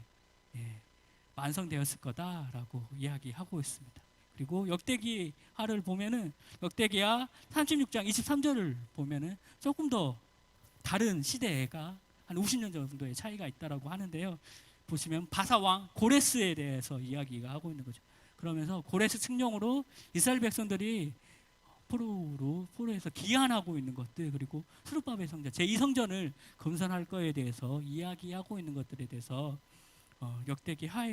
완성되었을 거다라고 이야기하고 있습니다. 그리고 역대기하를 보면은 역대기하 36장 23절을 보면은 조금 더 다른 시대가 한 50년 정도의 차이가 있다라고 하는데요. 보시면 바사 왕 고레스에 대해서 이야기가 하고 있는 거죠. 그러면서 고레스 측령으로 이스라엘 백성들이 포로에서 기한하고 있는 것들, 그리고 수르바벨 성전 제2성전을 건설할 거에 대해서 이야기하고 있는 것들에 대해서 역대기하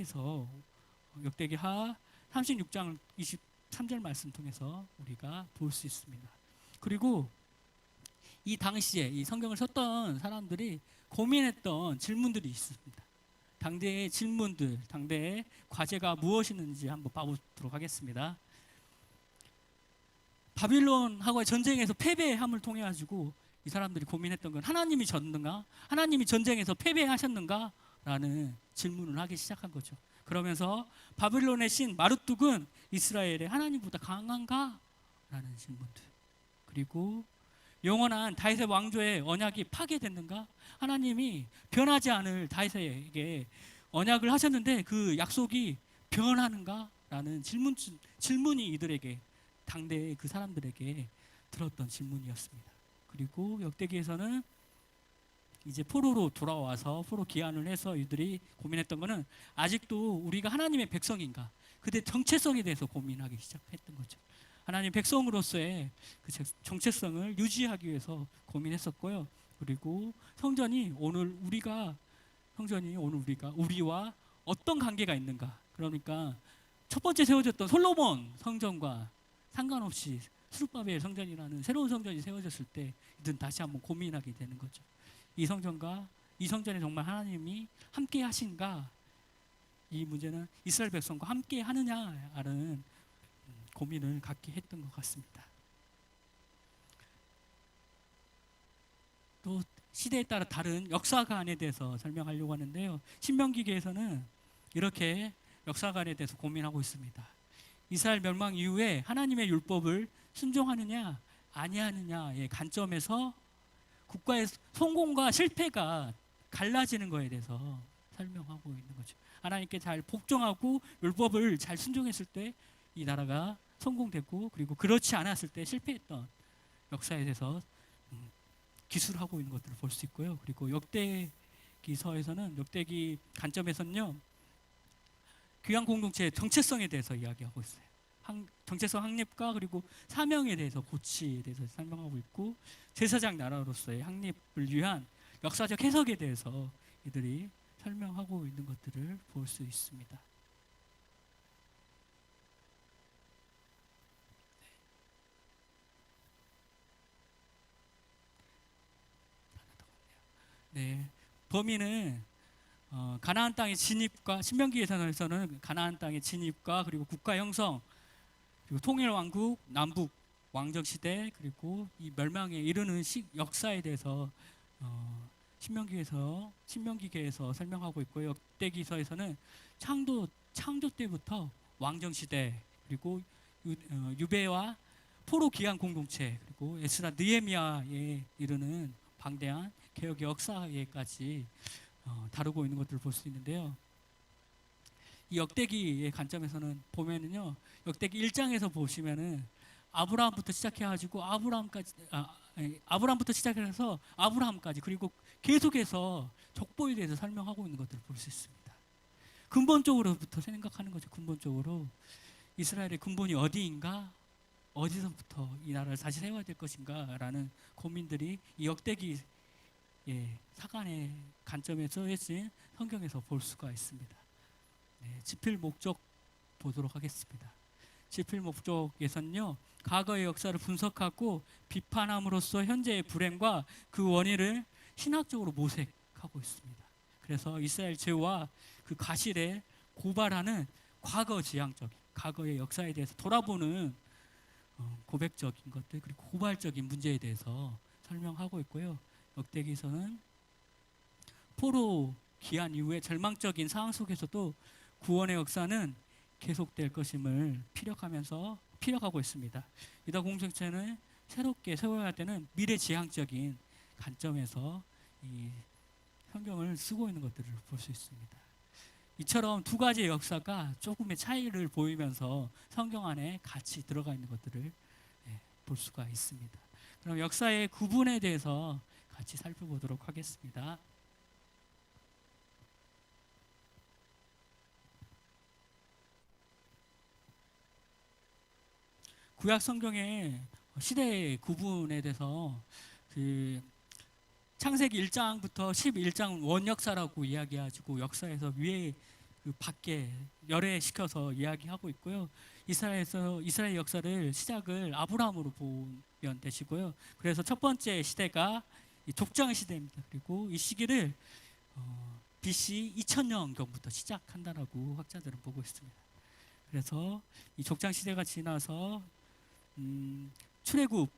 36장 23절 말씀 통해서 우리가 볼 수 있습니다. 그리고 이 당시에 이 성경을 썼던 사람들이 고민했던 질문들이 있습니다. 당대의 질문들, 당대의 과제가 무엇이었는지 한번 봐보도록 하겠습니다. 바빌론하고의 전쟁에서 패배함을 통해 가지고 이 사람들이 고민했던 건 하나님이 졌는가? 하나님이 전쟁에서 패배하셨는가? 라는 질문을 하기 시작한 거죠. 그러면서 바빌론의 신 마르뚝은 이스라엘의 하나님보다 강한가? 라는 질문들. 그리고 영원한 다윗의 왕조의 언약이 파괴됐는가? 하나님이 변하지 않을 다윗에게 언약을 하셨는데 그 약속이 변하는가? 라는 질문이 이들에게, 당대의 그 사람들에게 들었던 질문이었습니다. 그리고 역대기에서는 이제 포로로 돌아와서 포로 기한을 해서 이들이 고민했던 것은 아직도 우리가 하나님의 백성인가, 그들의 정체성에 대해서 고민하기 시작했던 거죠. 하나님 백성으로서의 그 정체성을 유지하기 위해서 고민했었고요. 그리고 성전이 오늘 우리가 우리와 어떤 관계가 있는가. 그러니까 첫 번째 세워졌던 솔로몬 성전과 상관없이 스룹바벨 성전이라는 새로운 성전이 세워졌을 때 이들은 다시 한번 고민하게 되는 거죠. 이 성전과 성전에 정말 하나님이 함께 하신가? 이 문제는 이스라엘 백성과 함께 하느냐라는 고민을 갖게 했던 것 같습니다. 또 시대에 따라 다른 역사관에 대해서 설명하려고 하는데요. 신명기계에서는 이렇게 역사관에 대해서 고민하고 있습니다. 이스라엘 멸망 이후에 하나님의 율법을 순종하느냐 아니하느냐의 관점에서 국가의 성공과 실패가 갈라지는 것에 대해서 설명하고 있는 거죠. 하나님께 잘 복종하고 율법을 잘 순종했을 때 이 나라가 성공되고, 그리고 그렇지 않았을 때 실패했던 역사에 대해서 기술하고 있는 것들을 볼 수 있고요. 그리고 역대기서에서는, 역대기 관점에서는요, 귀한 공동체의 정체성에 대해서 이야기하고 있어요. 정체성 확립과 그리고 사명에 대해서, 고치에 대해서 설명하고 있고, 제사장 나라로서의 확립을 위한 역사적 해석에 대해서 이들이 설명하고 있는 것들을 볼 수 있습니다. 네, 범위는 가나안 땅의 진입과, 신명기에서는 가나안 땅의 진입과 그리고 국가 형성, 그리고 통일 왕국, 남북 왕정 시대, 그리고 이 멸망에 이르는 역사에 대해서 신명기계에서 설명하고 있고요. 역대기서에서는 창조 때부터 왕정 시대, 그리고 유배와 포로 귀환 공동체, 그리고 에스라 느헤미야에 이르는 방대한 개혁의 역사에까지 다루고 있는 것들을 볼 수 있는데요. 이 역대기의 관점에서는 보면은요, 역대기 1장에서 보시면은 아브라함부터 시작해가지고 아브라함부터 시작해서 아브라함까지, 그리고 계속해서 족보에 대해서 설명하고 있는 것들을 볼 수 있습니다. 근본적으로부터 생각하는 거죠. 근본적으로 이스라엘의 근본이 어디인가, 어디서부터 이 나라를 다시 세워야 될 것인가라는 고민들이 이 역대기 사관의 관점에서 쓰인 성경에서 볼 수가 있습니다. 네, 지필 목적 보도록 하겠습니다. 지필 목적에서는요, 과거의 역사를 분석하고 비판함으로써 현재의 불행과 그 원인을 신학적으로 모색하고 있습니다. 그래서 이스라엘 죄와 그 과실에 고발하는 과거지향적인, 과거의 역사에 대해서 돌아보는 고백적인 것들, 그리고 고발적인 문제에 대해서 설명하고 있고요. 역대기서는 포로 귀환 이후에 절망적인 상황 속에서도 구원의 역사는 계속될 것임을 피력하고 있습니다. 유다 공동체는 새롭게 세워야 되는 미래지향적인 관점에서 이 성경을 쓰고 있는 것들을 볼 수 있습니다. 이처럼 두 가지의 역사가 조금의 차이를 보이면서 성경 안에 같이 들어가 있는 것들을 볼 수가 있습니다. 그럼 역사의 구분에 대해서 같이 살펴보도록 하겠습니다. 구약 성경의 시대의 구분에 대해서 창세기 1장부터 11장 원역사라고 이야기해가지고 역사에서 위에 그 밖에 열애시켜서 이야기하고 있고요. 이스라엘 역사를 시작을 아브라함으로 보면 되시고요. 그래서 첫 번째 시대가 족장 시대입니다. 그리고 이 시기를 BC 2000년경부터 시작한다라고 학자들은 보고 있습니다. 그래서 이 족장 시대가 지나서 출애굽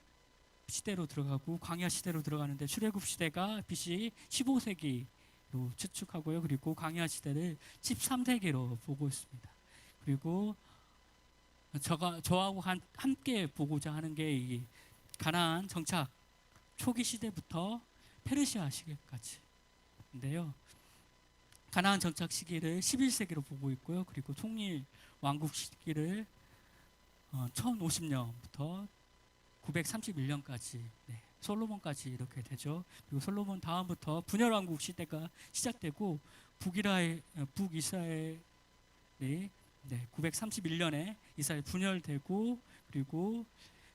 시대로 들어가고 광야 시대로 들어가는데, 출애굽 시대가 BC 15세기로 추측하고요. 그리고 광야 시대를 13세기로 보고 있습니다. 그리고 저하고 함께 보고자 하는 게 이 가나안 정착 초기 시대부터 페르시아 시기까지인데요. 가나안 정착 시기를 11세기로 보고 있고요. 그리고 통일 왕국 시기를 1050년부터 931년까지, 솔로몬까지 이렇게 되죠. 그리고 솔로몬 다음부터 분열 왕국 시대가 시작되고 북이스라엘이 931년에 이스라엘 분열되고, 그리고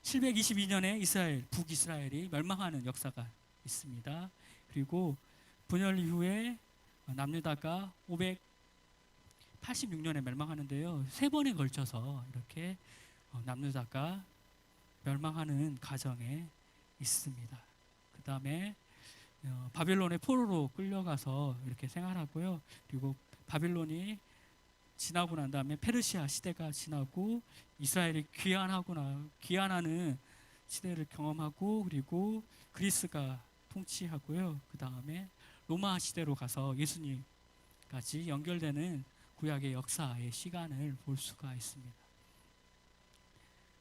722년에 북이스라엘이 멸망하는 역사가 있습니다. 그리고 분열 이후에 남유다가 586년에 멸망하는데요. 세 번에 걸쳐서 이렇게 남유다가 멸망하는 과정에 있습니다. 그 다음에 바벨론의 포로로 끌려가서 이렇게 생활하고요. 그리고 바벨론이 지나고 난 다음에 페르시아 시대가 지나고 이스라엘이 귀환하는 시대를 경험하고, 그리고 그리스가 통치하고요. 그 다음에 로마 시대로 가서 예수님까지 연결되는 구약의 역사의 시간을 볼 수가 있습니다.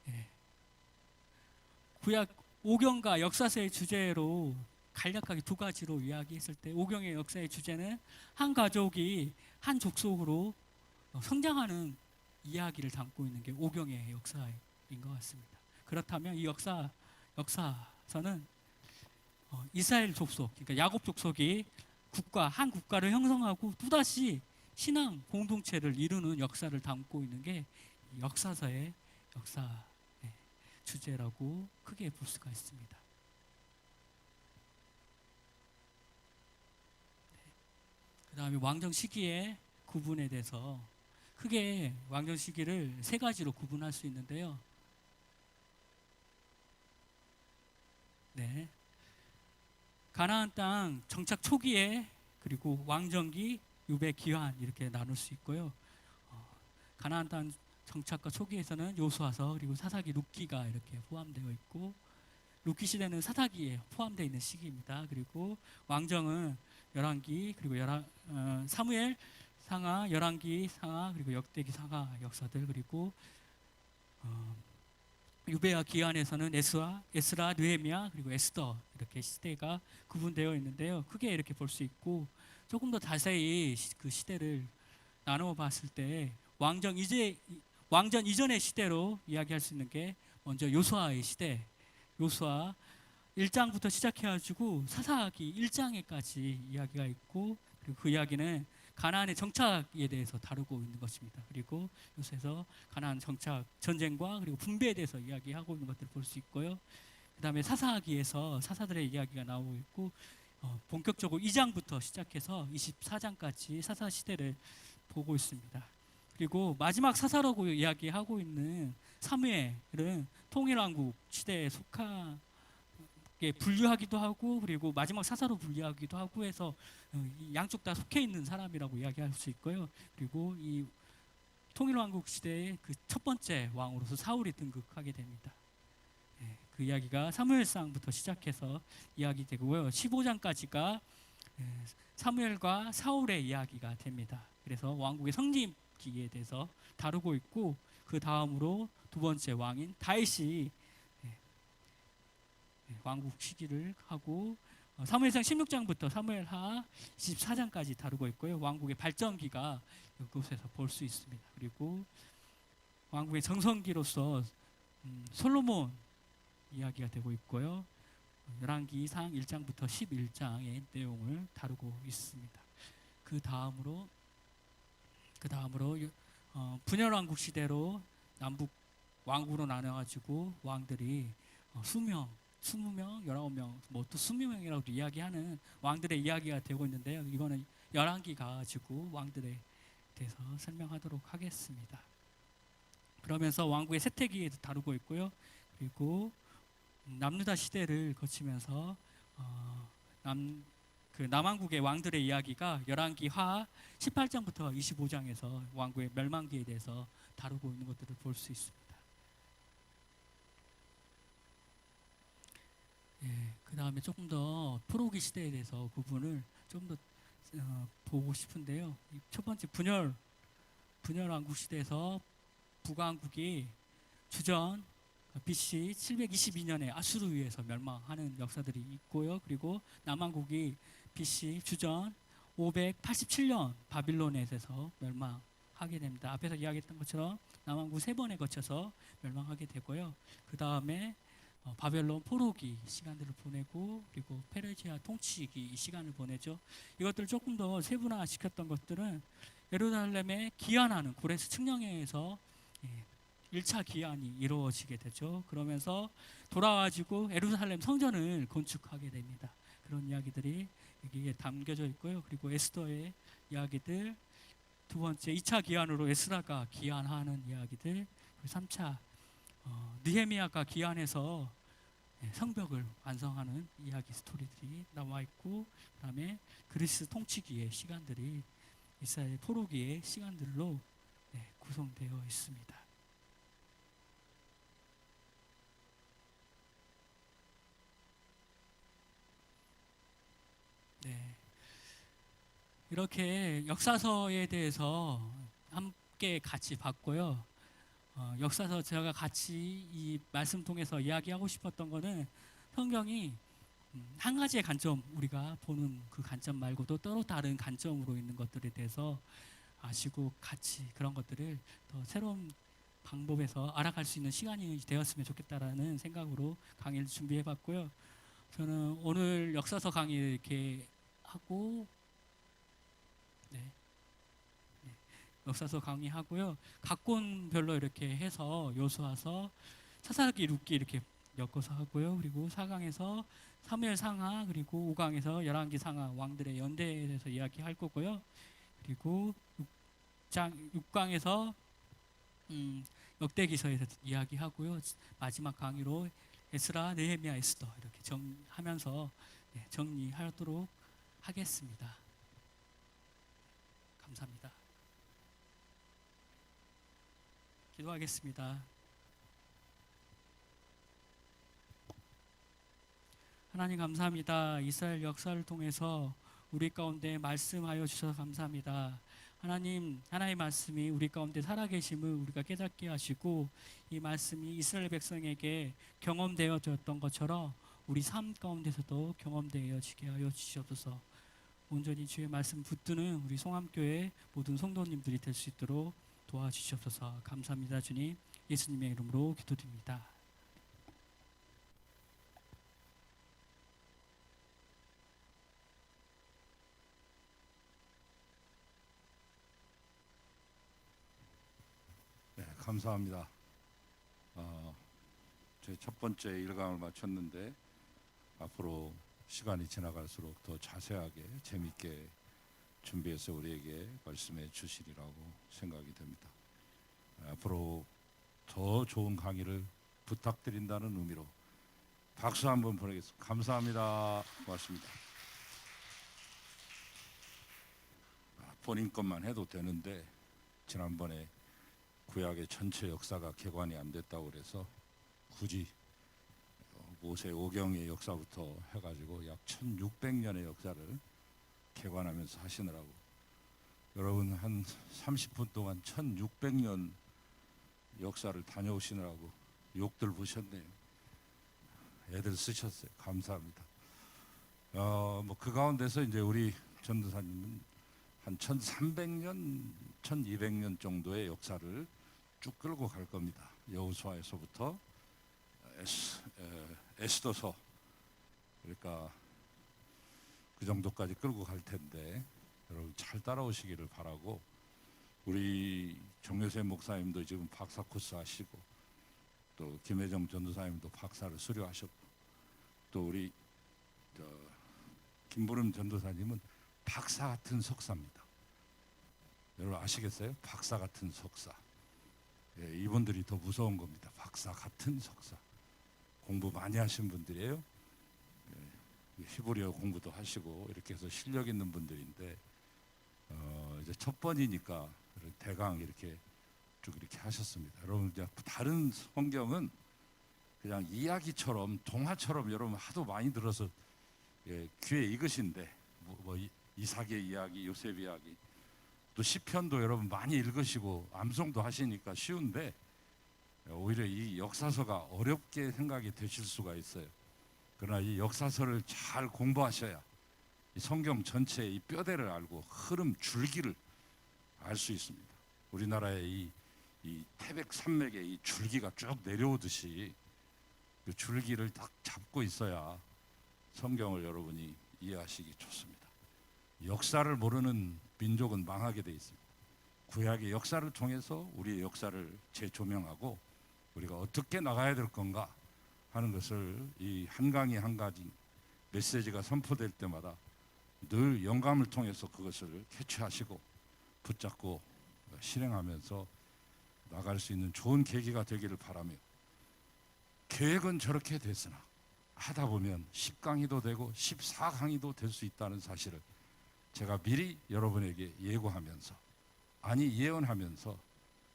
예. 구약 오경과 역사서의 주제로 간략하게 두 가지로 이야기했을 때, 오경의 역사의 주제는 한 가족이 한 족속으로 성장하는 이야기를 담고 있는 게 오경의 역사인 것 같습니다. 그렇다면 이 역사서는 이스라엘 족속, 그러니까 야곱 족속이 한 국가를 형성하고 또다시 신앙 공동체를 이루는 역사를 담고 있는 게 역사서의 주제라고 크게 볼 수가 있습니다. 그 다음에 왕정 시기의 구분에 대해서 크게 왕정 시기를 세 가지로 구분할 수 있는데요. 네. 가나안 땅 정착 초기에, 그리고 왕정기, 유배 기환 이렇게 나눌 수 있고요. 가나안 땅 정착과 초기에서는 요수아서, 그리고 사사기, 룻기가 이렇게 포함되어 있고, 룻기 시대는 사사기에 포함되어 있는 시기입니다. 그리고 왕정은 열왕기, 그리고 사무엘 상하, 열왕기 상하, 그리고 역대기 상하 역사들, 그리고 유배와 기한에서는 에스라, 느헤미야, 그리고 에스더 이렇게 시대가 구분되어 있는데요. 크게 이렇게 볼 수 있고, 조금 더 자세히 그 시대를 나누어 봤을 때 왕전 이전의 시대로 이야기할 수 있는 게 먼저 요수아의 시대, 요수아 1장부터 시작해가지고 사사기 1장에까지 이야기가 있고, 그리고 그 이야기는 가나안의 정착에 대해서 다루고 있는 것입니다. 그리고 요새서 가나안 정착 전쟁과 그리고 분배에 대해서 이야기하고 있는 것들을 볼 수 있고요. 그 다음에 사사기에서 사사들의 이야기가 나오고 있고, 본격적으로 2장부터 시작해서 24장까지 사사 시대를 보고 있습니다. 그리고 마지막 사사라고 이야기하고 있는 사무엘은 통일왕국 시대에 분류하기도 하고, 그리고 마지막 사사로 분류하기도 하고 해서 양쪽 다 속해 있는 사람이라고 이야기할 수 있고요. 그리고 이 통일왕국 시대의 그 첫 번째 왕으로서 사울이 등극하게 됩니다. 그 이야기가 사무엘상부터 시작해서 이야기되고요. 15장까지가 사무엘과 사울의 이야기가 됩니다. 그래서 왕국의 성립기에 대해서 다루고 있고, 그 다음으로 두 번째 왕인 다윗이 왕국 시기를 하고, 사무엘상 16장부터 사무엘하 24장까지 다루고 있고요. 왕국의 발전기가 이곳에서 볼 수 있습니다. 그리고 왕국의 정성기로서 솔로몬 이야기가 되고 있고요. 열왕기상 1장부터 11장의 내용을 다루고 있습니다. 그 다음으로 분열왕국 시대로 남북 왕국으로 나눠가지고 왕들이 20명, 19명, 뭐 또 20명이라고도 이야기하는 왕들의 이야기가 되고 있는데요. 이거는 열왕기 가지고 왕들에 대해서 설명하도록 하겠습니다. 그러면서 왕국의 세태기에도 다루고 있고요. 그리고 남유다 시대를 거치면서 남왕국의 왕들의 이야기가 열왕기하 18장부터 25장에서 왕국의 멸망기에 대해서 다루고 있는 것들을 볼 수 있습니다. 그 다음에 조금 더 프로기 시대에 대해서 부분을 좀 더 보고 싶은데요. 첫 번째 분열왕국 시대에서 북왕국이 주전 BC 722년에 아수르에 의해서 멸망하는 역사들이 있고요. 그리고 남왕국이 BC 주전 587년 바빌론에 의해서 멸망하게 됩니다. 앞에서 이야기했던 것처럼 남왕국 세 번에 거쳐서 멸망하게 되고요. 그 다음에 바벨론 포로기 시간들을 보내고, 그리고 페르시아 통치기 이 시간을 보내죠. 이것들을 조금 더 세분화시켰던 것들은 예루살렘에 기한하는 고레스 칙령에서 1차 기한이 이루어지게 되죠. 그러면서 돌아와가지고 예루살렘 성전을 건축하게 됩니다. 그런 이야기들이 여기에 담겨져 있고요. 그리고 에스더의 이야기들, 두 번째 2차 기한으로 에스라가 기한하는 이야기들, 그리고 3차 느헤미야가 기한해서 성벽을 완성하는 이야기 스토리들이 나와 있고, 그다음에 그리스 통치기의 시간들이 이스라엘 포로기의 시간들로 구성되어 있습니다. 네, 이렇게 역사서에 대해서 함께 같이 봤고요. 역사서 제가 같이 이 말씀 통해서 이야기하고 싶었던 거는 성경이 한 가지의 관점, 우리가 보는 그 관점 말고도 또 다른 관점으로 있는 것들에 대해서 아시고 같이 그런 것들을 더 새로운 방법에서 알아갈 수 있는 시간이 되었으면 좋겠다라는 생각으로 강의를 준비해 봤고요. 저는 오늘 역사서 강의를 이렇게 하고 역사서 강의하고요. 각권별로 이렇게 해서 요수와서 사사기 룻기 이렇게 엮어서 하고요. 그리고 4강에서 사무엘 상하, 그리고 5강에서 열왕기 상하 왕들의 연대에 대해서 이야기할 거고요. 그리고 6강에서 역대기서에 대해서 이야기하고요. 마지막 강의로 에스라, 느헤미야, 에스더 이렇게 정하면서 정리하도록 하겠습니다. 감사합니다. 기도하겠습니다. 하나님 감사합니다. 이스라엘 역사를 통해서 우리 가운데 말씀하여 주셔서 감사합니다. 하나님, 하나님의 말씀이 우리 가운데 살아계심을 우리가 깨닫게 하시고, 이 말씀이 이스라엘 백성에게 경험되어졌던 것처럼 우리 삶 가운데서도 경험되어지게 하여 주시옵소서. 온전히 주의 말씀 붙드는 우리 송암교회 모든 성도님들이 될 수 있도록 도와주시옵소서. 감사합니다. 주님, 예수님의 이름으로 기도드립니다. 네, 감사합니다. 저희 첫 번째 1강을 마쳤는데 앞으로 시간이 지나갈수록 더 자세하게 재미있게 준비해서 우리에게 말씀해 주시리라고 생각이 됩니다. 앞으로 더 좋은 강의를 부탁드린다는 의미로 박수 한번 보내겠습니다. 감사합니다. 고맙습니다. 본인 것만 해도 되는데 지난번에 구약의 전체 역사가 개관이 안 됐다고 그래서 굳이 모세 오경의 역사부터 해가지고 약 1600년의 역사를 개관하면서 하시느라고 여러분 한 30분 동안 1600년 역사를 다녀오시느라고 욕들 보셨네요. 애들 쓰셨어요. 감사합니다. 뭐 그 가운데서 이제 우리 전도사님은 한 1300년, 1200년 정도의 역사를 쭉 끌고 갈 겁니다. 여호수아에서부터 에스더서, 그러니까 그 정도까지 끌고 갈 텐데 여러분 잘 따라오시기를 바라고, 우리 정여세 목사님도 지금 박사 코스 하시고 또 김혜정 전도사님도 박사를 수료하셨고 또 우리 김부름 전도사님은 박사 같은 석사입니다. 여러분 아시겠어요? 박사 같은 석사. 이분들이 더 무서운 겁니다. 박사 같은 석사. 공부 많이 하신 분들이에요. 히브리어 공부도 하시고 이렇게 해서 실력 있는 분들인데 이제 첫 번이니까 대강 이렇게 쭉 이렇게 하셨습니다. 여러분 이제 다른 성경은 그냥 이야기처럼 동화처럼 여러분 하도 많이 들어서 귀에 익으신데 뭐 이삭의 이야기, 요셉 이야기, 또 시편도 여러분 많이 읽으시고 암송도 하시니까 쉬운데 오히려 이 역사서가 어렵게 생각이 되실 수가 있어요. 그러나 이 역사서를 잘 공부하셔야 이 성경 전체의 이 뼈대를 알고 흐름 줄기를 알 수 있습니다. 우리나라의 이 태백 산맥의 이 줄기가 쭉 내려오듯이 그 줄기를 딱 잡고 있어야 성경을 여러분이 이해하시기 좋습니다. 역사를 모르는 민족은 망하게 돼 있습니다. 구약의 역사를 통해서 우리의 역사를 재조명하고 우리가 어떻게 나가야 될 건가 하는 것을 이 한 강의 한 가지 메시지가 선포될 때마다 늘 영감을 통해서 그것을 캐치하시고 붙잡고 실행하면서 나갈 수 있는 좋은 계기가 되기를 바라며, 계획은 저렇게 됐으나 하다 보면 10강의도 되고 14강의도 될 수 있다는 사실을 제가 미리 여러분에게 예고하면서, 아니 예언하면서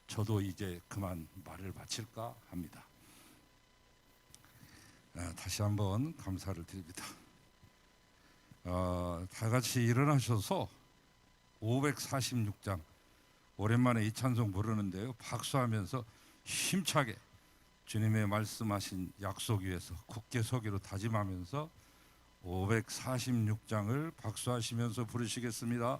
저도 이제 그만 말을 마칠까 합니다. 다시 한번 감사를 드립니다. 다 같이 일어나셔서 546장 오랜만에 이 찬송 부르는데요, 박수하면서 힘차게 주님의 말씀하신 약속 위에서 굳게 서기로 다짐하면서 546장을 박수하시면서 부르시겠습니다.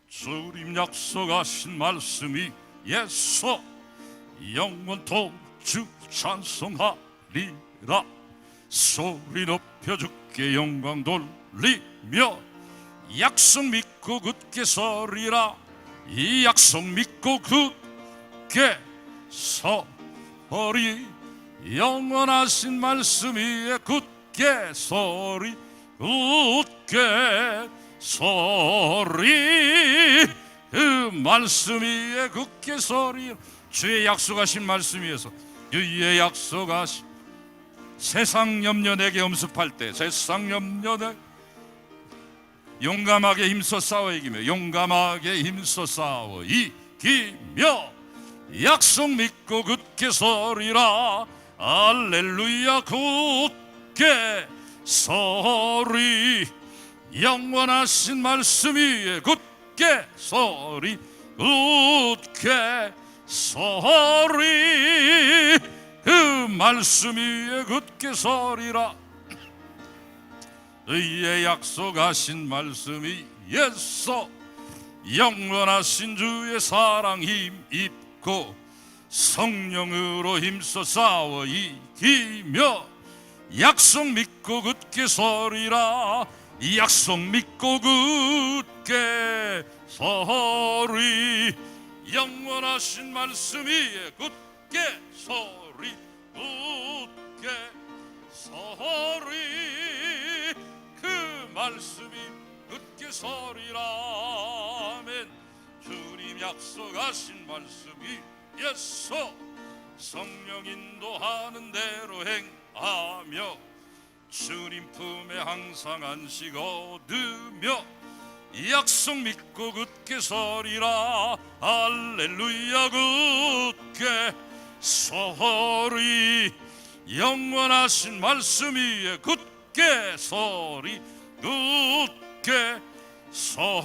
주님 약속하신 말씀이 예서 영원토록 주 찬송하리라. 소리 높여 주께 영광 돌리며 약속 믿고 굳게 서리라. 이 약속 믿고 굳게 서리. 영원하신 말씀 위에 굳게 서리. 굳게 서리. 그 말씀 위에 굳게 서리. 주의 약속하신 말씀 위에서, 주의 약속하신 세상 염려 내게 엄습할 때 세상 염려 내 용감하게 힘써 싸워 이기며, 용감하게 힘써 싸워 이기며 약속 믿고 굳게 서리라. 할렐루야. 굳게 서리. 영원하신 말씀 위에 굳게 서리. 굳게 서리. 그 말씀 위에 굳게 서리라. 의의 약속하신 말씀이 예서 영원하신 주의 사랑 힘입고 성령으로 힘써 싸워 이기며 약속 믿고 굳게 서리라. 이 약속 믿고 굳게 서리. 영원하신 말씀 위에 굳게 서리. 굳게 서리. 그 말씀이 굳게 서리라. 아멘. 주님 약속하신 말씀이 예서 성령 인도하는 대로 행하며 주님 품에 항상 안식 얻으며 약속 믿고 굳게 서리라. 할렐루야. 굳게 서리. 영원하신 말씀 위에 굳게 서리. 굳게 서리.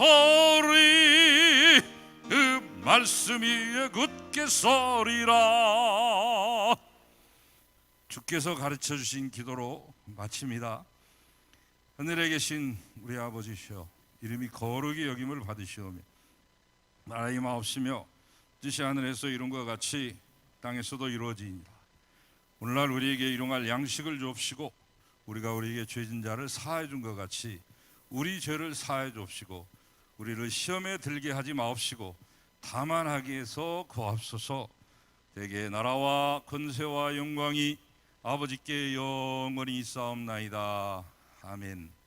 그 말씀 위에 굳게 서리라. 주께서 가르쳐 주신 기도로 마칩니다. 하늘에 계신 우리 아버지시여, 이름이 거룩히 여김을 받으시오며 나라의 마옵시며 뜻이 하늘에서 이룬 것 같이 땅에서도 이루어지니라. 오늘날 우리에게 일용할 양식을 주옵시고 우리가 우리에게 죄진 자를 사하여 준 것 같이 우리 죄를 사하여 주옵시고 우리를 시험에 들게 하지 마옵시고 다만 하기에서 구하옵소서. 대개 나라와 권세와 영광이 아버지께 영원히 있사옵나이다. 아멘.